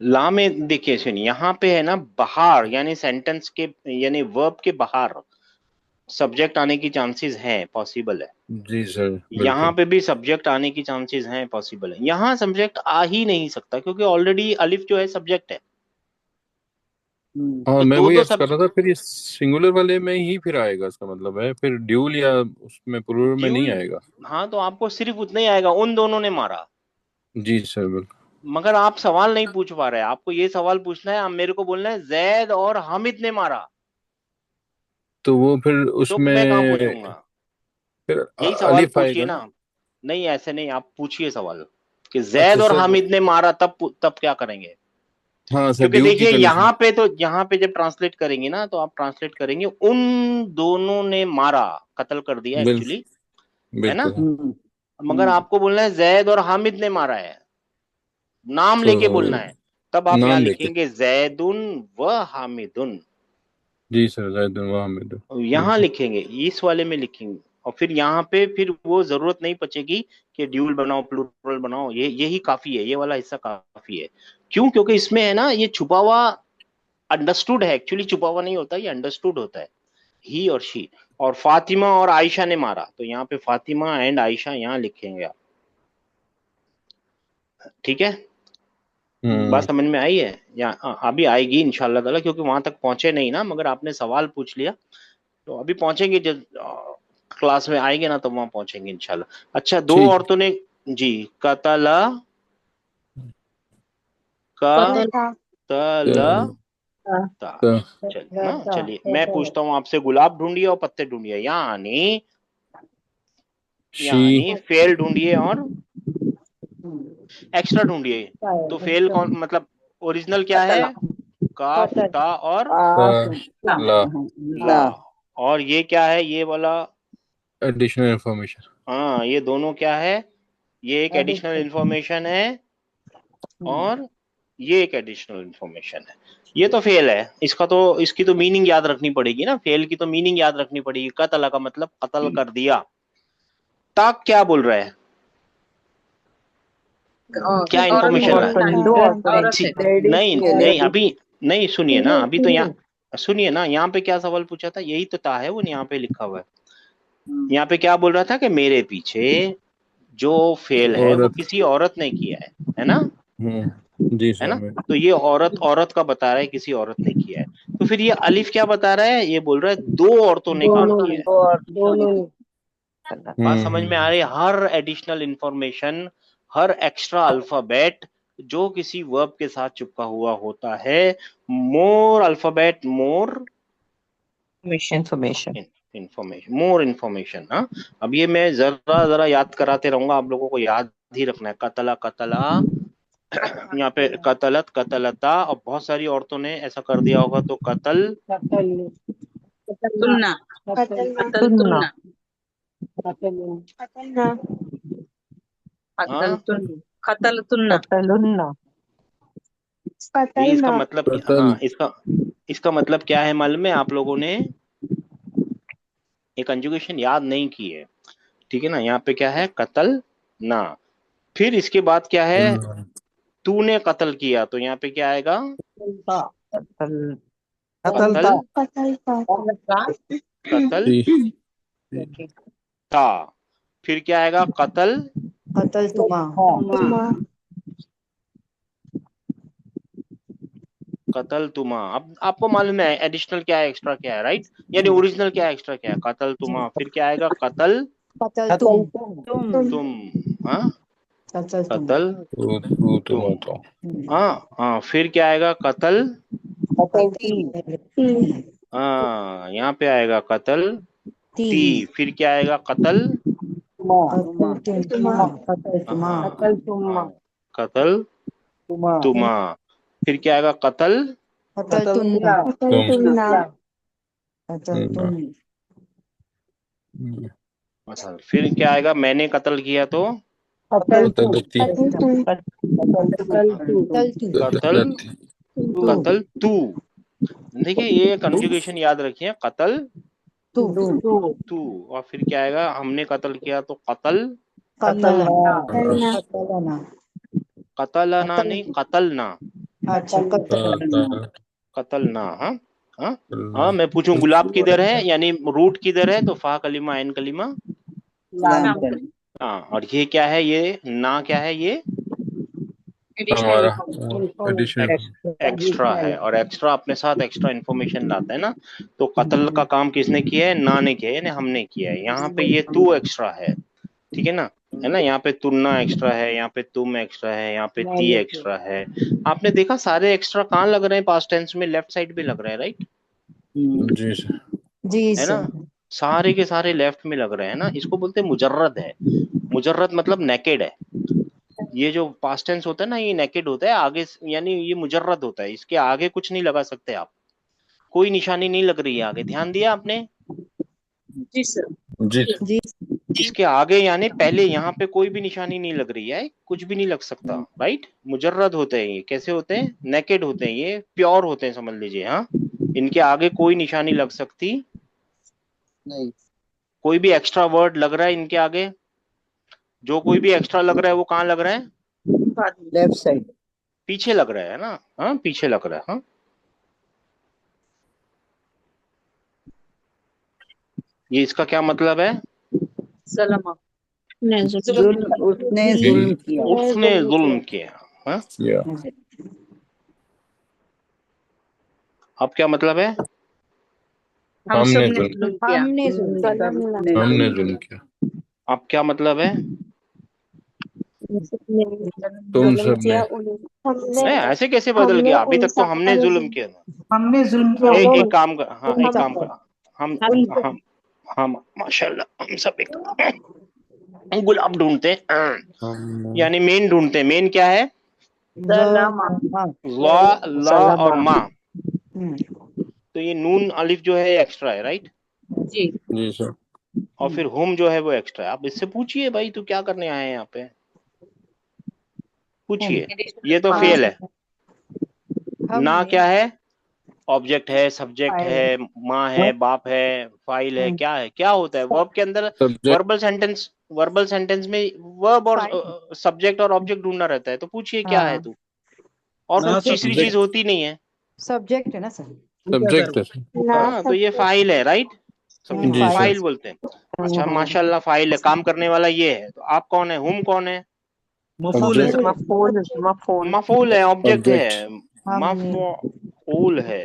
ला में देखिए, सुनिए, यहाँ पे है ना बाहर, यानी सेंटेंस के, यानी वर्ब के बाहर सब्जेक्ट आने की चांसेस हैं, पॉसिबल है। जी सर यहाँ बिल्कुल। पे भी सब्जेक्ट आने की चांसेस हैं, पॉसिबल है। यहाँ सब्जेक्ट आ ही नहीं सकता क्योंकि ऑलरेडी अलिफ जो है सब्जेक्ट है। हाँ तो मैं दो वही दो अर्ज कर सब रहा था, फिर ये सिंगुलर वाले में ही फिर आएगा, इसका मतलब है फिर ड्यूल या उसमें प्लूरल में नहीं ड्यूल, आएगा। हाँ तो आपको सिर्फ उतना ही आएगा, उन दोनों ने मारा। जी सर बिल्कुल। मगर आप सवाल नहीं पूछ पा रहे, आपको ये सवाल पूछना है, आप मेरे को बोलना है जैद और हामिद ने मारा। तो वो फिर तो मैं कहाँ उसमें पूछूंगा? फिर यही सवाल अलिफ पूछिए आएगा ना। ना। नहीं ऐसे नहीं, आप पूछिए सवाल कि अच्छा जैद और सर। हामिद ने मारा, तब क्या करेंगे? हाँ सर, क्योंकि ड्यूल की देखिए कंडीशन। यहाँ पे, तो यहाँ पे जब ट्रांसलेट करेंगे ना, तो आप ट्रांसलेट करेंगे उन दोनों ने मारा, कत्ल कर दिया बिल, एक्चुअली, है ना। बिल्कुल। मगर आपको बोलना है जैद और हामिद ने मारा है, नाम तो लेके बोलना है। तब आप यहाँ नाम लेके। लिखेंगे जैदुन व हामिदुन, जी सर जैदुन व हामिद। यहाँ बिल्कुल। लिखेंगे, इस वाले में लिखेंगे। और फिर यहाँ पे फिर वो जरूरत नहीं बचेगी कि ड्यूल बनाओ, प्लूरल बनाओ, ये यही काफी है, ये वाला हिस्सा काफी है। क्यों? क्योंकि इसमें है ना ये छुपा हुआ अंडरस्टूड है, एक्चुअली छुपा हुआ नहीं होता, ये अंडरस्टूड होता है। ही और शी, और फातिमा और आयशा ने मारा, तो यहाँ पे फातिमा एंड आयशा यहाँ लिखेंगे आप। ठीक है, बात हम्म। समझ में आई है? या अभी आएगी इंशाल्लाह ताला, क्योंकि वहां तक पहुंचे नहीं ना, मगर आपने सवाल पूछ लिया, तो अभी पहुंचेंगे जब क्लास में आएंगे ना, तो वहां पहुंचेंगे इंशाल्लाह। अच्छा, दो ठीक। औरतों ने, जी, कतला, कतला कतलता। तो चलिए ना, चलिए मैं पूछता हूँ आपसे, गुलाब ढूंढिए और पत्ते ढूंढिए, शी यानी फेल ढूंढिए और एक्स्ट्रा ढूंढिए। तो फेल कौन, मतलब ओरिजिनल क्या है? काफ, ता और ला ला। और ये क्या है, ये वाला? Additional information. हाँ, ये दोनों क्या है? ये एक एडिशनल इंफॉर्मेशन है और ये एक एडिशनल इंफॉर्मेशन है। ये तो फेल है, इसका तो, इसकी तो मीनिंग याद रखनी पड़ेगी ना, फेल की तो मीनिंग याद रखनी पड़ेगी। कत्ल का मतलब कत्ल कर दिया। ताक क्या बोल रहा है? क्या इंफॉर्मेशन औरत है? दो औरतें सी- लेडीज नहीं के नहीं, लिए। अभी नहीं, सुनिए ना, अभी तो यहाँ सुनिए ना, यहाँ पे क्या सवाल पूछा था, यही तो ता है, वो यहाँ पे लिखा हुआ है। यहाँ पे क्या बोल रहा था कि मेरे पीछे जो फेल है वो औरत। किसी औरत ने किया है ना, जी है सर ना। मैं। तो ये औरत, औरत का बता रहा है, किसी औरत ने किया है। तो फिर ये अलिफ क्या बता रहा है? ये बोल रहा है दो औरतों ने काम किया है। दो औरतों ने। बात समझ में आ हम्म। रही है? हर एडिशनल इंफॉर्मेशन, हर एक्स्ट्रा अल्फाबेट जो किसी वर्ब के साथ चिपका हुआ होता है, मोर अल्फाबेट मोर information. Information, more information. हाँ, अब ये मैं जरा जरा याद कराते रहूंगा, आप लोगों को याद ही रखना है। कतला कतला, यहाँ पे कतलत कतलता, और बहुत सारी औरतों ने ऐसा कर दिया होगा, तो कतल तुलना, कतल तुलना, हाँ, कतल तुलना, ये इसका मतलब क्या? कतल। हाँ, इसका मतलब क्या है मालूम है? आप लोगों ने एक कंजुगेशन याद नहीं की है, ठीक है ना। यहाँ पे क्या है? कतल ना। फिर इसके बाद क्या है? तूने कत्ल किया, तो यहाँ पे क्या आएगा? कतलता कतल कतल था। फिर क्या आएगा? कतल कतल तुमा कतल तुमा। अब आपको मालूम है एडिशनल क्या है, एक्स्ट्रा क्या है, राइट? यानी ओरिजिनल क्या है, एक्स्ट्रा क्या है? कतल तुमा। फिर क्या आएगा? कतल कतल तुम तुम। हाँ, कतल तुम कतल तू तुम। तो हाँ हाँ, फिर क्या आएगा? कतल। ती यहाँ पे आएगा कतल ती। फिर क्या आएगा? कतल कतल तुमा कतल तुमा हाँ, कतल तुमा। फिर क्या आएगा? कतल कतल तुमना तुम। कतल तुम अच्छा, फिर क्या आएगा? मैंने कत्ल किया, तो कतलती कतल तू कत्ल कतलती कत्ल तू। देखिए, ये कंजुगेशन याद रखिए, कत्ल तू तू। और फिर क्या आएगा? हमने कत्ल किया, तो कत्ल कतल कतलना कतलना, नहीं कतलना, अच्छा कतलना कतलना। हाँ हाँ हाँ, मैं पूछूं गुलाब किधर है, यानी रूट किधर है, तो फा कलिमा ऐन कलिमा। लाम हाँ, और ये क्या है? ये ना क्या है? ये हमारा एडिशन। एक्स्ट्रा है, और एक्स्ट्रा अपने साथ एक्स्ट्रा इन्फॉर्मेशन लाता है ना। तो कत्ल का काम किसने किया है? ना ने किया है, यानी हमने किया है। यहाँ पे ये तू एक्स्ट्रा है, ठीक है ना। है ना, यहाँ पे तुन्ना एक्स्ट्रा है, यहाँ पे तुम एक्स्ट्रा है, यहाँ पे ती एक्स्ट्रा है। आपने देखा सारे एक्स्ट्रा कहाँ लग रहे हैं? पास्ट टेंस में लेफ्ट साइड पे लग रहे हैं, राइट? जी सर। जी है ना, सर सारे के सारे लेफ्ट में लग रहे हैं ना। इसको बोलते हैं मुजर्रद है। मुजर्रद मतलब नेकेड है। ये जो पास्ट टेंस होता है ना, ये नेकेड होता है आगे, यानी ये मुजर्रद होता है। इसके आगे कुछ नहीं लगा सकते आप, कोई निशानी नहीं लग रही है आगे। ध्यान दिया आपने? जी सर, जी जी इसके आगे यानी पहले यहाँ पे कोई भी निशानी नहीं लग रही है, कुछ भी नहीं लग सकता, राइट? मुजर्रद होते हैं ये। कैसे होते हैं? नेकेड होते हैं ये, प्योर होते हैं, समझ लीजिए। हाँ, इनके आगे कोई निशानी लग सकती नहीं। कोई भी एक्स्ट्रा वर्ड लग रहा है इनके आगे, जो कोई भी एक्स्ट्रा लग रहा है वो कहाँ लग रहा है? लेफ्ट साइड पीछे लग रहा है ना। हाँ, पीछे लग रहा है। हाँ, ये इसका क्या मतलब है? सलमा, उसने जुल्म किया उसने जुल्म किया। हाँ, या अब क्या मतलब है? हम हमने सबने जुल्म जुल्म किया, हमने जुल्म किया। अब क्या मतलब है? तुम सब ने ऐसे कैसे बदल गया? अभी तक तो हमने जुल्म किया था। हमने जुल्म किया एक काम कर, हाँ एक काम कर, हम हम हम माशाल्लाह हम सब एक गुलाब ढूंढते हैं, हमने यानी मेन ढूंढते हैं। मेन क्या है? सलमा, ला, ला और मा। हम्म, तो ये नून अलिफ जो है एक्स्ट्रा है, राइट? जी जी सर। और फिर होम जो है वो एक्स्ट्रा है। आप इससे पूछिए भाई, तू क्या करने आए हैं यहाँ पे? पूछिए। ये तो फेल है। ना क्या है? ऑब्जेक्ट है, सब्जेक्ट है, माँ है, बाप है, फाइल है, क्या है? क्या होता है वर्ब के अंदर? सब्जेक्ट वर्बल सेंटेंस में वर्ब और सब्जेक्ट और ऑब्जेक्ट ढूंढना रहता है। तो पूछिए क्या है तू, और कुछ तीसरी चीज होती नहीं है। सब्जेक्ट है ना सर सब्जेक्ट है सर। हाँ, तो ये फाइल है, राइट? जी सर। फाइल बोलते हैं। अच्छा, माशाल्लाह फाइल है, काम करने वाला ये है। तो आप कौन है? हुम कौन है? ऑब्जेक्ट मफूल है, ऑब्जेक्ट ऑब्जेक्ट है। मफूल है,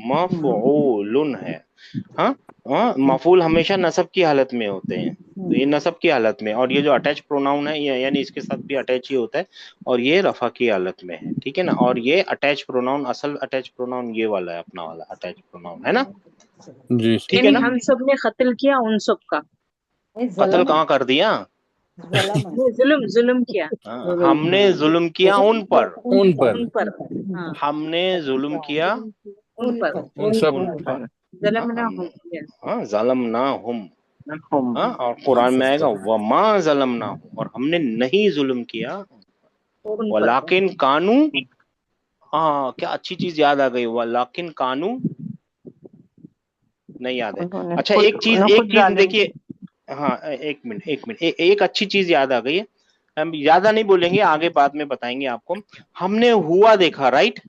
मफूलुन है। हाँ हाँ, मफूल हमेशा नसब की हालत में होते हैं। तो ये नसब की हालत में, और ये जो अटैच प्रोनाउन है ये यानी इसके साथ भी अटैच ही होता है, और ये रफा की हालत में है, ठीक है ना। और ये अटैच प्रोनाउन, असल अटैच प्रोनाउन ये वाला है, अपना वाला अटैच प्रोनाउन है ना, जी सर। ठीक है यानी ना। हम सब ने कत्ल किया उन सब का, कत्ल कहाँ कर दिया, नहीं, जुल्म जुल्म किया हाँ, हमने जुल्म किया उन पर, उन पर, उन पर। हाँ, हमने जुल्म किया उन पर, उन सब उन पर। पर, जलम ना हम, हो गया। हाँ ज़लमना हुम, हम हाँ, और कुरान में आएगा वमा ज़लमना हुम, और हमने नहीं जुल्म किया, उन पर। वलाकिन कानू, हाँ क्या अच्छी चीज याद आ गई, वलाकिन कानू नहीं याद है। अच्छा एक चीज देखिए, हाँ एक मिनट एक अच्छी चीज याद आ गई है, हम ज्यादा नहीं बोलेंगे, आगे बाद में बताएंगे आपको। हमने हुआ देखा, राइट,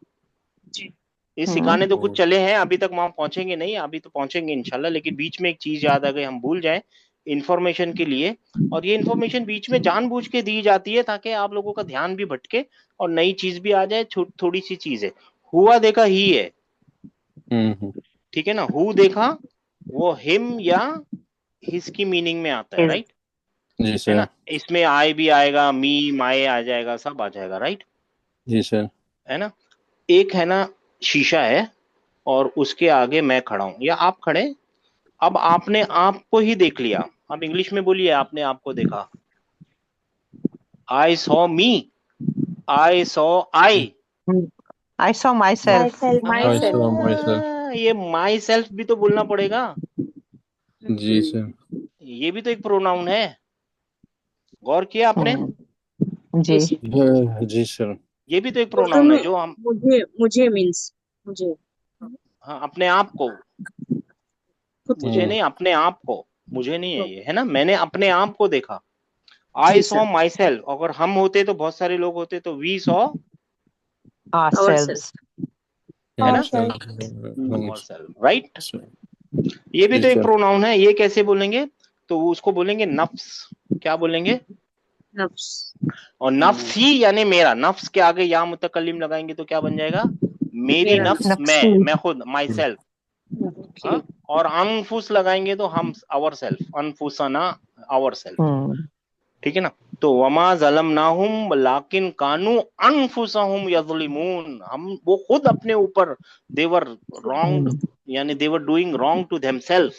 जी। ये सिखाने तो कुछ चले हैं, अभी तक वहां पहुंचेंगे नहीं, अभी तो पहुंचेंगे इंशाल्लाह, लेकिन बीच में एक चीज याद आ गई, हम भूल जाए इंफॉर्मेशन के लिए, और ये इंफॉर्मेशन बीच में जानबूझ के दी जाती है ताकि आप लोगों का ध्यान भी भटके और नई चीज भी आ जाए, थोड़ी सी चीज है। हुआ देखा ही है, ठीक है ना, हु देखा वो हिम या हिज की मीनिंग में आता है, राइट, जी है सर। ना, इसमें आई भी आएगा, मी माए आ जाएगा, सब आ जाएगा, राइट, जी सर। है ना। एक है ना शीशा है और उसके आगे मैं खड़ा हूं या आप खड़े, अब आपने आपको ही देख लिया, अब इंग्लिश में बोलिए, आपने आपको देखा, I saw me, I saw I, I saw myself. I saw myself. ये माई सेल्फ भी तो बोलना पड़ेगा, जी सर। ये भी तो एक प्रोनाउन है, गौर किया आपने, जी जी सर। ये भी तो एक प्रोनाउन है जो हम, मुझे मुझे मीन्स मुझे, हाँ अपने आप को, खुद मुझे को। नहीं, अपने आप को, मुझे नहीं है ये, है ना, मैंने अपने आप को देखा, आई जी सॉ सर। माई सेल्फ, अगर हम होते तो बहुत सारे लोग होते तो वी सॉ, ourselves. है ना, हम और सेल्फ, राइट, सर। ये भी जी तो एक सर। प्रोनाउन है, ये कैसे बोलेंगे, तो उसको बोलेंगे नफ्स, क्या बोलेंगे, नफ्स। और नफ्स ही यानी मेरा, नफ्स के आगे या मुतकल्लिम लगाएंगे तो क्या बन जाएगा, मेरी मेरा नफ्स, नफ्सी. मैं खुद, माई सेल्फ, हाँ, और अनफुस लगाएंगे तो हम, आवर सेल्फ, अनफुसना, आवर सेल्फ, ठीक है ना। तो वमा ज़लमनाहुम लाकिन कानू अनफुसहुम यज़लिमून, हम वो खुद अपने ऊपर, देवर रॉन्ग्ड, यानी they were doing wrong to Themselves.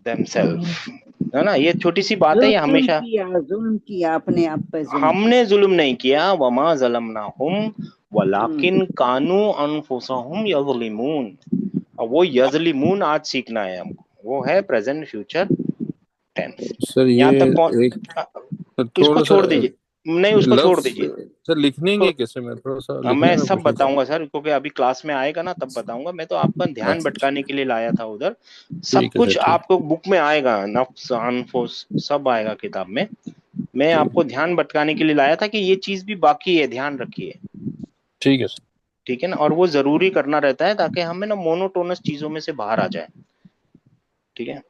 Themself, है ना, ये छोटी सी बात है, ये हमेशा, जुल्म किया अपने आप पे जुल्म हमने जुल्म नहीं किया, वमा ज़लमनाहुम वलाकिन कानू अनफुसहुम यज़लिमून, अब वो यज़लिमून आज सीखना है हमको, वो है प्रेजेंट फ्यूचर टेंस, सर यहाँ ये तक एक सर इसको थोड़ा सा छोड़ दीजिए, नहीं उसको छोड़ लफ्ज दीजिए, सर लिखने तो के कैसे, मैं थोड़ा सा लिखने मैं में सब पूछना चाहता बताऊंगा सर, क्योंकि अभी क्लास में आएगा ना तब बताऊंगा, मैं तो आपका ध्यान हूँ। भटकाने के लिए लाया था उधर, सब ठीक है कुछ सर। ठीक आपको बुक में आएगा, नफ्स अनफुस सब आएगा किताब में, मैं आपको ध्यान भटकाने के लिए लाया था कि ये चीज भी बाकी है, ध्यान रखिए, ठीक है सर। ठीक है ना, और वो जरूरी करना रहता है ताकि हमें ना मोनोटोनस चीजों में से बाहर आ जाए, ठीक है,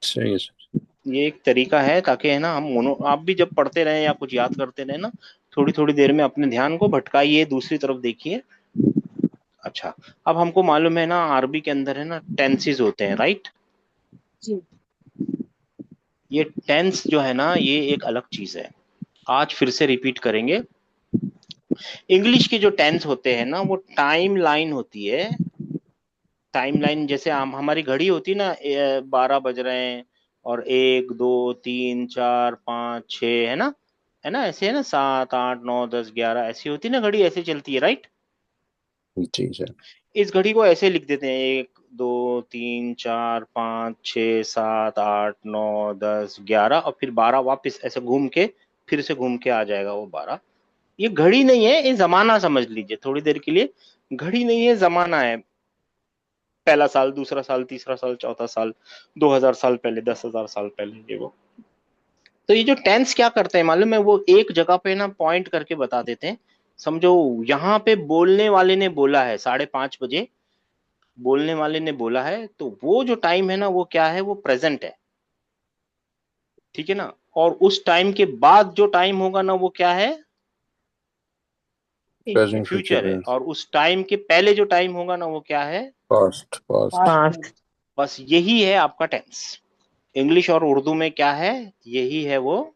सही है सर। ये एक तरीका है ताकि है ना हम मोनो, आप भी जब पढ़ते रहे या कुछ याद करते रहे ना, थोड़ी थोड़ी देर में अपने ध्यान को भटकाइए, दूसरी तरफ देखिए। अच्छा, अब हमको मालूम है ना अरबी के अंदर है ना टेंसेस होते हैं, राइट, जी। ये टेंस जो है ना ये एक अलग चीज है, आज फिर से रिपीट करेंगे। इंग्लिश के जो टेंस होते हैं ना वो टाइम लाइन होती है, टाइम लाइन, जैसे हम, हमारी घड़ी होती है ना, 12 बज रहे हैं और 1 2 3 4 5 6, है ना ऐसे, है ना 7 8 9 10 11, ऐसी होती है ना घड़ी, ऐसे चलती है, राइट, जी सर। इस घड़ी को ऐसे लिख देते हैं, 1 2 3 4 5 6 7 8 9 10 11, और फिर 12 वापस ऐसे घूम के, फिर से घूम के आ जाएगा वो 12, ये घड़ी नहीं है, ये जमाना समझ लीजिए थोड़ी देर के लिए, घड़ी नहीं है, जमाना है, पहला साल, दूसरा साल, तीसरा साल, चौथा साल, 2000 साल पहले, 10,000 साल पहले, ये वो। तो ये जो टेंस क्या करते हैं मालूम है, वो एक जगह पे ना पॉइंट करके बता देते हैं, समझो यहाँ पे बोलने वाले ने बोला है 5:30 बजे, बोलने वाले ने बोला है, तो वो जो टाइम है ना वो क्या है, वो प्रेजेंट है, ठीक है ना, और उस टाइम के बाद जो टाइम होगा ना वो क्या है, प्रेजेंट फ्यूचर है, फ्यूचर और उस टाइम के पहले जो टाइम होगा ना वो क्या है, पास्ट पास्ट। Past. बस यही है आपका टेंस, इंग्लिश और उर्दू में क्या है, यही है वो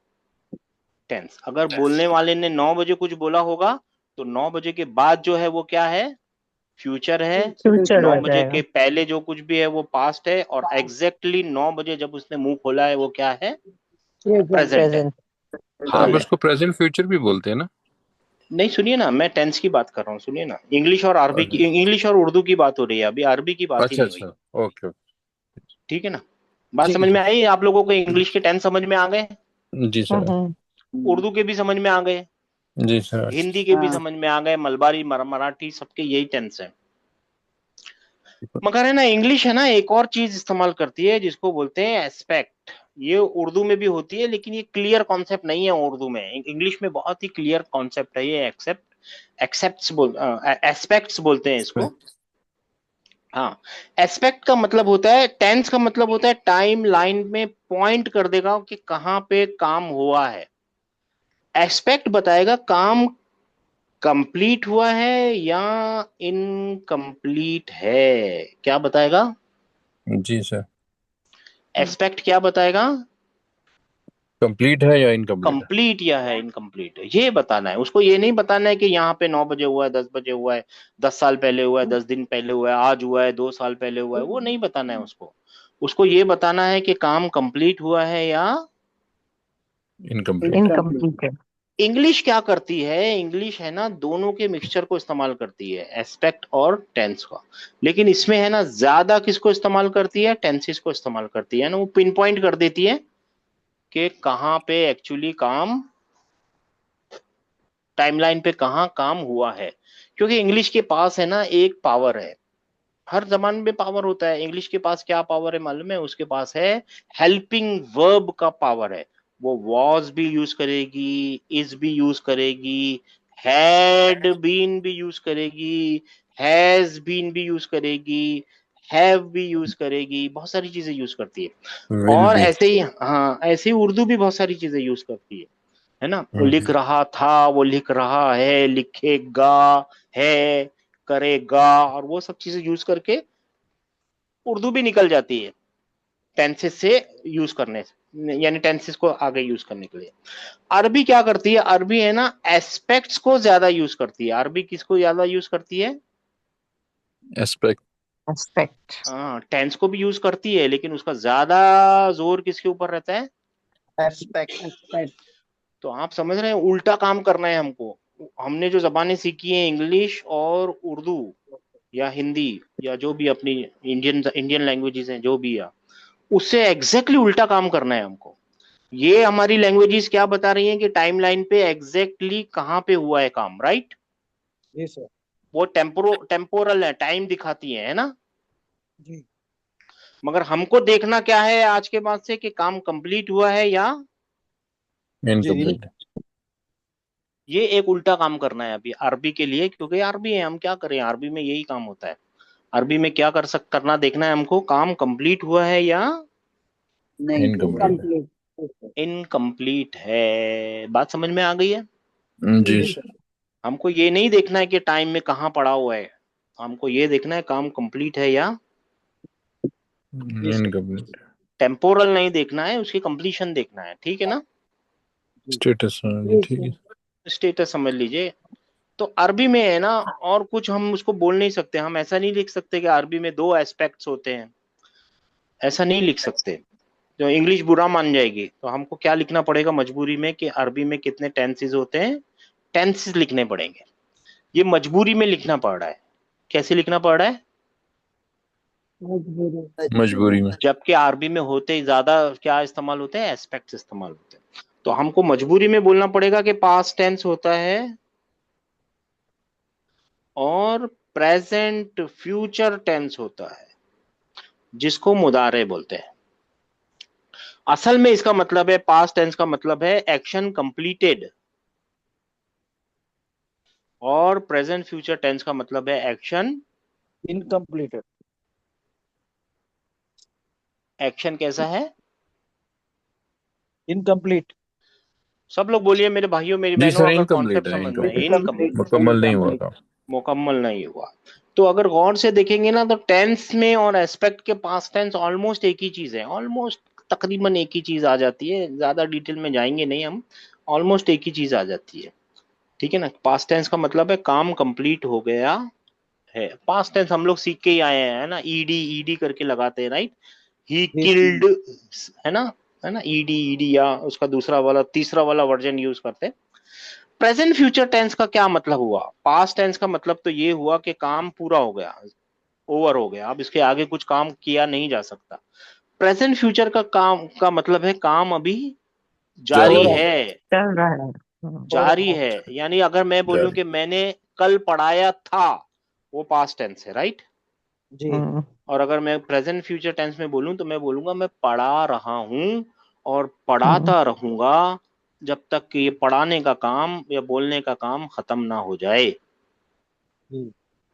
टेंस। अगर बोलने वाले ने 9 बजे कुछ बोला होगा तो 9 बजे के बाद जो है वो क्या है, फ्यूचर है। फ्यूचर 9 हो बजे जाएगा। के पहले जो कुछ भी है वो पास्ट है, और एग्जैक्टली 9 बजे जब उसने मुंह खोला है वो क्या है, प्रेजेंट है। प्रेजेंट। हाँ, समझ बस रहे? उसको प्रेजेंट फ्यूचर भी बोलते हैं ना। नहीं, सुनिए ना, मैं टेंस की बात कर रहा हूँ, सुनिए ना। इंग्लिश और अरबी की, अच्छा इंग्लिश और उर्दू की बात हो रही है, अभी अरबी की बात ही अच्छा नहीं हुई। अच्छा, ओके ठीक है ना? बात ठीक समझ है में आई? आप लोगों को इंग्लिश के टेंस समझ में आ गए, जी सर। उर्दू के भी समझ में आ गए, जी सर। हिंदी के भी हाँ समझ में आ गए, मलबारी मराठी सबके यही टेंस है। मगर है ना, इंग्लिश है ना एक और चीज इस्तेमाल करती है जिसको बोलते हैं एस्पेक्ट। ये उर्दू में भी होती है लेकिन ये क्लियर कॉन्सेप्ट नहीं है उर्दू में। इंग्लिश में बहुत ही क्लियर कॉन्सेप्ट है ये। एस्पेक्ट्स बोलते हैं इसको। हाँ, एस्पेक्ट का मतलब होता है, टेंस का मतलब होता है टाइम लाइन में पॉइंट कर देगा कि कहाँ पे काम हुआ है। एस्पेक्ट बताएगा काम कंप्लीट हुआ है या इनकम्प्लीट है। क्या बताएगा? जी सर। एस्पेक्ट क्या बताएगा? कंप्लीट है या इनकम्प्लीट है। कंप्लीट या है इनकम्प्लीट है, ये बताना है उसको। ये नहीं बताना है कि यहाँ पे 9 बजे हुआ है, 10 बजे हुआ है, 10 साल पहले हुआ है, 10 दिन पहले हुआ है, आज हुआ है, 2 साल पहले हुआ है। वो नहीं बताना है उसको। उसको ये बताना है कि काम कंप्लीट हुआ है या। इनकम्प्लीट। इनकम्प्लीट। इनकम्प्लीट। इंग्लिश क्या करती है, इंग्लिश है ना दोनों के मिक्सचर को इस्तेमाल करती है, एस्पेक्ट और टेंस का। लेकिन इसमें है ना ज्यादा किसको इस्तेमाल करती है, टेंसेस को इस्तेमाल करती है ना। वो पिन पॉइंट कर देती है कि कहाँ पे एक्चुअली काम, टाइमलाइन पे कहाँ काम हुआ है। क्योंकि इंग्लिश के पास है ना एक पावर है, हर जबान में पावर होता है। इंग्लिश के पास क्या पावर है मालूम है? उसके पास है हेल्पिंग वर्ब का पावर है। वो वॉज भी यूज करेगी, इज भी यूज करेगी, हैड बीन भी यूज करेगी, हैज बीन भी यूज करेगी, हैव भी यूज करेगी, बहुत सारी चीजें यूज करती है। विल और बी। ऐसे ही, हाँ, ऐसे ही उर्दू भी बहुत सारी चीजें यूज करती है ना। वो लिख रहा था, वो लिख रहा है, लिखेगा है, करेगा, और वो सब चीजें यूज करके उर्दू भी निकल जाती है टेंसेस से यूज करने से, यानी टेंसेस को आगे यूज करने के लिए। अरबी क्या करती है, अरबी है ना एस्पेक्ट्स को ज्यादा यूज करती है। अरबी किसको ज्यादा यूज करती है? एस्पेक्ट। एस्पेक्ट। हाँ, टेंस को भी यूज करती है लेकिन उसका ज्यादा जोर किसके ऊपर रहता है? एस्पेक्ट। तो आप समझ रहे हैं, उल्टा काम करना है हमको। हमने जो जबानें सीखी हैं, इंग्लिश और उर्दू या हिंदी या जो भी अपनी इंडियन इंडियन लैंग्वेजेस हैं जो भी है, उससे एग्जैक्टली उल्टा काम करना है हमको। ये हमारी लैंग्वेजेस क्या बता रही हैं कि टाइमलाइन पे एग्जैक्टली कहाँ पे हुआ है काम, राइट? जी सर। वो टेम्पोरल है, टाइम दिखाती है ना। जी। मगर हमको देखना क्या है आज के बाद से, कि काम कंप्लीट हुआ है या। जी इनकम्प्लीट। ये एक उल्टा काम करना है अभी अरबी के लिए, क्योंकि अरबी है, हम क्या करें, अरबी में यही काम होता है। अरबी में क्या करना देखना है हमको, काम कंप्लीट हुआ है या नहीं इनकम्प्लीट। इनकम्प्लीट है। बात समझ में आ गई है? जी जी सर। सर। हमको ये नहीं देखना है कि टाइम में कहाँ पड़ा हुआ है, हमको ये देखना है काम कंप्लीट है या। जी सर। इनकम्प्लीट। टेम्पोरल नहीं देखना है, उसकी कंप्लीशन देखना है। ठीक है ना? स्टेटस। ठीक है। स्टेटस समझ लीजिए। तो अरबी में है ना, और कुछ हम उसको बोल नहीं सकते। हम ऐसा नहीं लिख सकते कि अरबी में 2 एस्पेक्ट्स होते हैं, ऐसा नहीं लिख सकते। जो इंग्लिश बुरा मान जाएगी। तो हमको क्या लिखना पड़ेगा मजबूरी में, कि अरबी में कितने टेंसेस होते हैं, टेंसेस लिखने पड़ेंगे। ये मजबूरी में लिखना पड़ रहा है। कैसे लिखना पड़ रहा है? मजबूरी में। जबकि अरबी में होते ही ज्यादा क्या इस्तेमाल होते हैं, एस्पेक्ट्स इस्तेमाल होते हैं। तो हमको मजबूरी में बोलना पड़ेगा कि पास्ट टेंस होता है और प्रेजेंट फ्यूचर टेंस होता है, जिसको मुदारे बोलते हैं। असल में इसका मतलब है, पास्ट टेंस का मतलब है एक्शन कंप्लीटेड, और प्रेजेंट फ्यूचर टेंस का मतलब है एक्शन। इनकम्प्लीटेड। एक्शन कैसा है? इनकम्प्लीट। सब लोग बोलिए मेरे भाइयों मेरी जी बहनों, सर, अगर इनकम्प्लीट कॉन्सेप्ट है। समझ में इनकम्प्लीट। इनकम्प्लीट, मुकम्मल नहीं हुआ काम। मुकम्मल नहीं हुआ। तो अगर गौर से देखेंगे ना, तो टेंस में और एस्पेक्ट के पास्ट टेंस ऑलमोस्ट एक ही चीज है, ऑलमोस्ट तकरीबन एक ही चीज आ जाती है, ज्यादा डिटेल में जाएंगे नहीं हम, ऑलमोस्ट एक ही चीज आ जाती है। ठीक है ना। पास्ट टेंस का मतलब है काम कंप्लीट हो गया है। पास्ट टेंस हम लोग सीख के ही आए हैं ना, ईडी ईडी करके लगाते हैं, राइट। ही किल्ड, है ना, ईडी ईडी, या उसका दूसरा वाला तीसरा वाला वर्जन यूज करते हैं। प्रेजेंट फ्यूचर टेंस का क्या मतलब हुआ? पास्ट टेंस का मतलब तो ये हुआ कि काम पूरा हो गया, ओवर हो गया, अब इसके आगे कुछ काम किया नहीं जा सकता। प्रेजेंट फ्यूचर का काम का मतलब है काम अभी जारी जारी है, चल रहा है। जारी है। यानी अगर मैं बोलूं जारी। कि मैंने कल पढ़ाया था, वो पास्ट टेंस है, राइट। जी और अगर मैं प्रेजेंट फ्यूचर टेंस में बोलूं तो मैं बोलूंगा मैं पढ़ा रहा हूं और पढ़ाता रहूंगा जब तक कि ये पढ़ाने का काम या बोलने का काम खत्म ना हो जाए, जी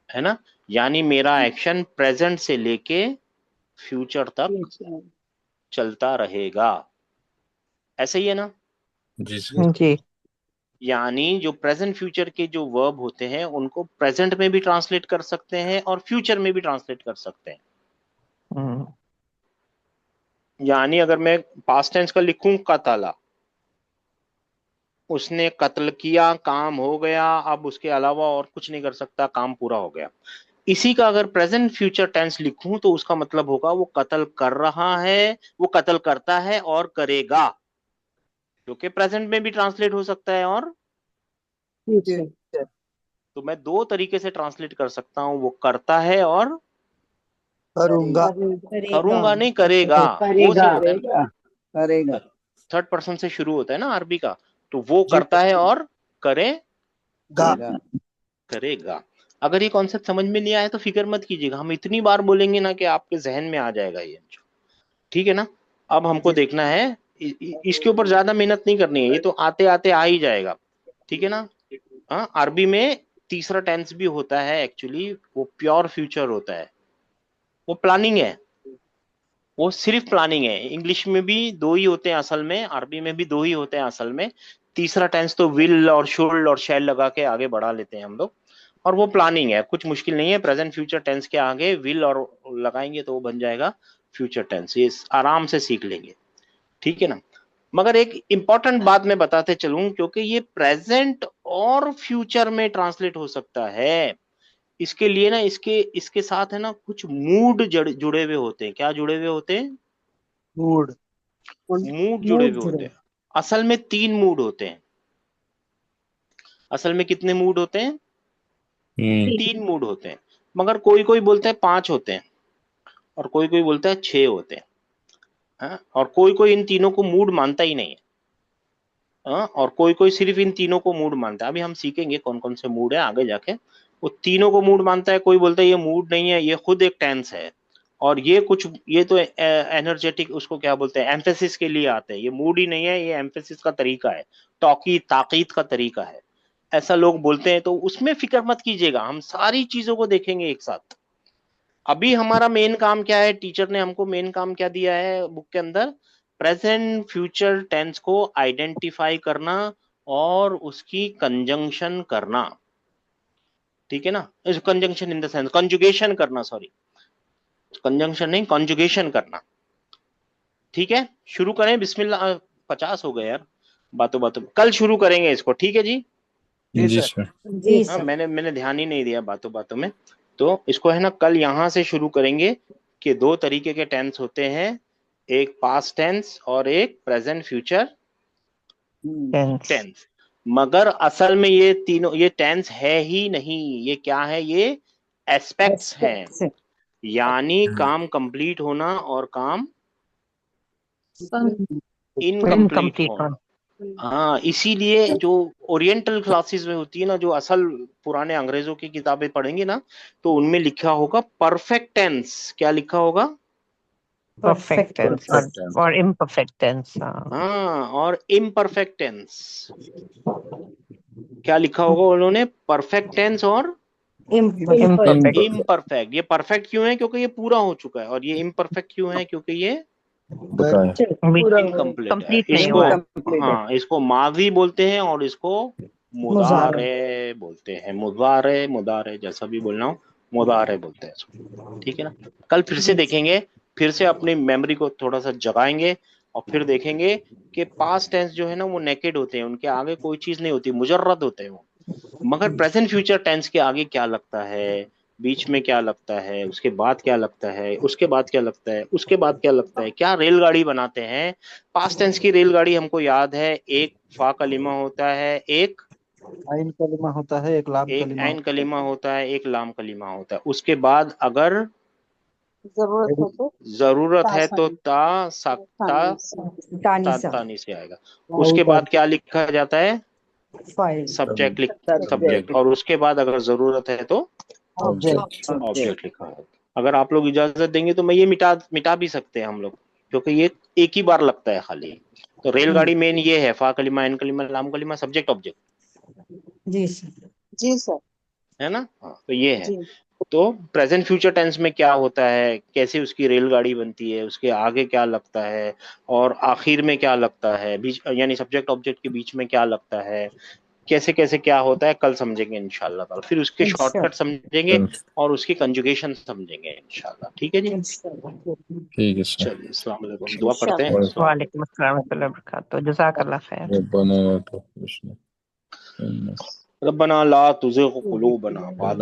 है ना। यानी मेरा एक्शन प्रेजेंट से लेके फ्यूचर तक चलता रहेगा, ऐसे ही है ना। जी सर। जी यानी जो प्रेजेंट फ्यूचर के जो वर्ब होते हैं उनको प्रेजेंट में भी ट्रांसलेट कर सकते हैं और फ्यूचर में भी ट्रांसलेट कर सकते हैं। हम्म, यानी अगर मैं पास्ट टेंस का लिखूं कतला, उसने कत्ल किया, काम हो गया, अब उसके अलावा और कुछ नहीं कर सकता, काम पूरा हो गया। इसी का अगर प्रेजेंट फ्यूचर टेंस लिखूं तो उसका मतलब होगा वो कत्ल कर रहा है, वो कत्ल करता है और करेगा, जो कि प्रेजेंट में भी ट्रांसलेट हो सकता है। और तो मैं दो तरीके से ट्रांसलेट कर सकता हूं, वो करता है और करूंगा करूंगा नहीं, करेगा। वो से होता है ना, करेगा थर्ड पर्सन से शुरू होता है ना अरबी का, तो वो जी करता है और करेगा। गा करेगा। अगर ये कॉन्सेप्ट समझ में नहीं आया तो फिक्र मत कीजिएगा, हम इतनी बार बोलेंगे ना कि आपके जहन में आ जाएगा ये। ठीक है ना। अब हमको देखना है, इसके ऊपर ज्यादा मेहनत नहीं करनी है, ये तो आते आते आ ही जाएगा। ठीक है ना। हाँ, अरबी में तीसरा टेंस भी होता है एक्चुअली, वो प्योर फ्यूचर होता है, वो प्लानिंग है, वो सिर्फ प्लानिंग है। इंग्लिश में भी दो ही होते हैं असल में, अरबी में भी दो ही होते हैं असल में। तीसरा टेंस तो विल और शुड और शैल लगा के आगे बढ़ा लेते हैं हम लोग, और वो प्लानिंग है, कुछ मुश्किल नहीं है। प्रेजेंट फ्यूचर टेंस के आगे विल और लगाएंगे तो वो बन जाएगा फ्यूचर टेंस, ये आराम से सीख लेंगे। ठीक है ना। मगर एक इंपॉर्टेंट बात मैं बताते चलूं, क्योंकि ये प्रेजेंट और फ्यूचर में ट्रांसलेट हो सकता है, इसके लिए ना इसके इसके साथ है ना कुछ मूड जुड़े हुए होते हैं। क्या जुड़े हुए होते हैं? मूड मूड जुड़े हुए होते हैं। असल में 3 मूड होते हैं। असल में कितने मूड होते हैं? 3 मूड होते हैं। मगर कोई कोई बोलता है 5 होते हैं, और कोई कोई बोलता है 6 होते हैं। हाँ? और कोई कोई इन तीनों को मूड मानता ही नहीं है। हाँ? और कोई कोई सिर्फ इन तीनों को मूड मानता है। अभी हम सीखेंगे कौन कौन से मूड है आगे जाके। वो तीनों को मूड मानता है। कोई बोलता है ये मूड नहीं है, ये खुद एक टेंस है, और ये कुछ ये तो एनर्जेटिक, उसको क्या बोलते हैं, एम्फेसिस के लिए आते हैं। ये मूड ही नहीं है, ये एम्फेसिस का तरीका है, ताकीद का तरीका है, ऐसा लोग बोलते हैं। तो उसमें फिक्र मत कीजिएगा, हम सारी चीजों को देखेंगे एक साथ। अभी हमारा मेन काम क्या है? टीचर ने हमको मेन काम क्या दिया है बुक के अंदर? प्रेजेंट फ्यूचर टेंस को आइडेंटिफाई करना और उसकी कंजंक्शन करना। ठीक है ना। इस conjunction in the sense conjugation करना, सॉरी, कंजंक्शन नहीं, कंजुगेशन करना। ठीक है, शुरू करें। बिस्मिल्लाह। 50 हो गए यार, बातों बातों कल शुरू करेंगे इसको। ठीक है जी। जी सर। जी हाँ, सर। मैंने ध्यान ही नहीं दिया बातों बातों में। तो इसको है ना कल यहां से शुरू करेंगे कि 2 तरीके के टेंस होते हैं, एक पास्ट टेंस और एक प्रेजेंट फ्यूचर टेंस टेंस। मगर असल में ये तीनों, ये टेंस है ही नहीं, ये क्या है? ये एस्पेक्ट्स हैं। यानी काम कंप्लीट होना और काम इनकम्प्लीट इनकम्प्लीट होना। वन। हाँ, इसीलिए जो ओरिएंटल क्लासेस में होती है ना, जो असल पुराने अंग्रेजों की किताबें पढ़ेंगे ना, तो उनमें लिखा होगा परफेक्ट टेंस। क्या लिखा होगा? Perfect tense Perfect. और इम्परफेक्ट टेंस। हाँ, और इम्परफेक्ट टेंस क्या लिखा होगा उन्होंने? परफेक्ट टेंस और इम्परफेक्ट। इम्परफेक्ट। ये परफेक्ट क्यों है? क्योंकि ये पूरा हो चुका है। और ये इम्परफेक्ट क्यों है? क्योंकि ये पता है। इनकम्प्लीट है। कंप्लीट नहीं इसको हुआ है। इनकम्प्लीट है हाँ, इसको माजी बोलते हैं और इसको मुदारे बोलते हैं। मुदारे जैसा भी बोलना हो, मुदारे बोलते हैं इसको। ठीक है ना। कल फिर से देखेंगे, फिर से अपनी मेमोरी को थोड़ा सा जगाएंगे और फिर देखेंगे कि पास्ट टेंस जो है ना वो नेकेड होते हैं, उनके आगे कोई चीज नहीं होती, मुजर्रद होते हैं वो। मगर प्रेजेंट फ्यूचर टेंस के आगे क्या लगता है, बीच में क्या लगता है, उसके बाद क्या लगता है, उसके बाद क्या लगता है, उसके बाद क्या लगता है, क्या रेलगाड़ी बनाते हैं। पास्ट टेंस की रेलगाड़ी हमको याद है, एक फा कलिमा होता है, एक आइन कलिमा होता है, एक लाम एक कलिमा ऐन होता कलिमा होता है, एक लाम कलिमा होता है। उसके बाद अगर जरूरत हो तो जरूरत है तो ता सकता तानी तानिसा तानी से आएगा। है। उसके बाद क्या लिखा जाता है, फाइल सब्जेक्ट, और उसके बाद अगर जरूरत है तो ऑब्जेक्ट। ऑब्जेक्ट लिखा है। अगर आप लोग इजाजत देंगे तो मैं ये मिटा भी सकते हैं हम लोग, क्योंकि ये एक ही बार लगता है खाली। तो रेलगाड़ी मेन ये है, फा कलिमा, एन कलिमा, लाम कलिमा, सब्जेक्ट ऑब्जेक्ट, जी सर जी सर है ना। हाँ, तो ये है। जी तो प्रेजेंट फ्यूचर टेंस में क्या होता है, कैसे उसकी रेलगाड़ी बनती है, उसके आगे क्या लगता है और आखिर में क्या लगता है, बीच यानी सब्जेक्ट ऑब्जेक्ट के बीच में क्या लगता है, कैसे कैसे क्या होता है, कल समझेंगे इंशाल्लाह ताला। फिर उसके शॉर्टकट समझेंगे और उसकी कंजुगेशन समझेंगे इंशाल्लाह। ठीक है जी, ठीक है सर। चलिए अस्सलाम वालेकुम, दुआ पढ़ते हैं। वालेकुम अस्सलाम व रहमतुल्लाहि व बरकातुहू। जज़ाकल्लाह खैर। रब्बना ला तुज़िग़ रब्बना ला तुज़िग़ क़ुलूबना बअद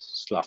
अस्सलाम।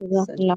जज़ाकल्लाह।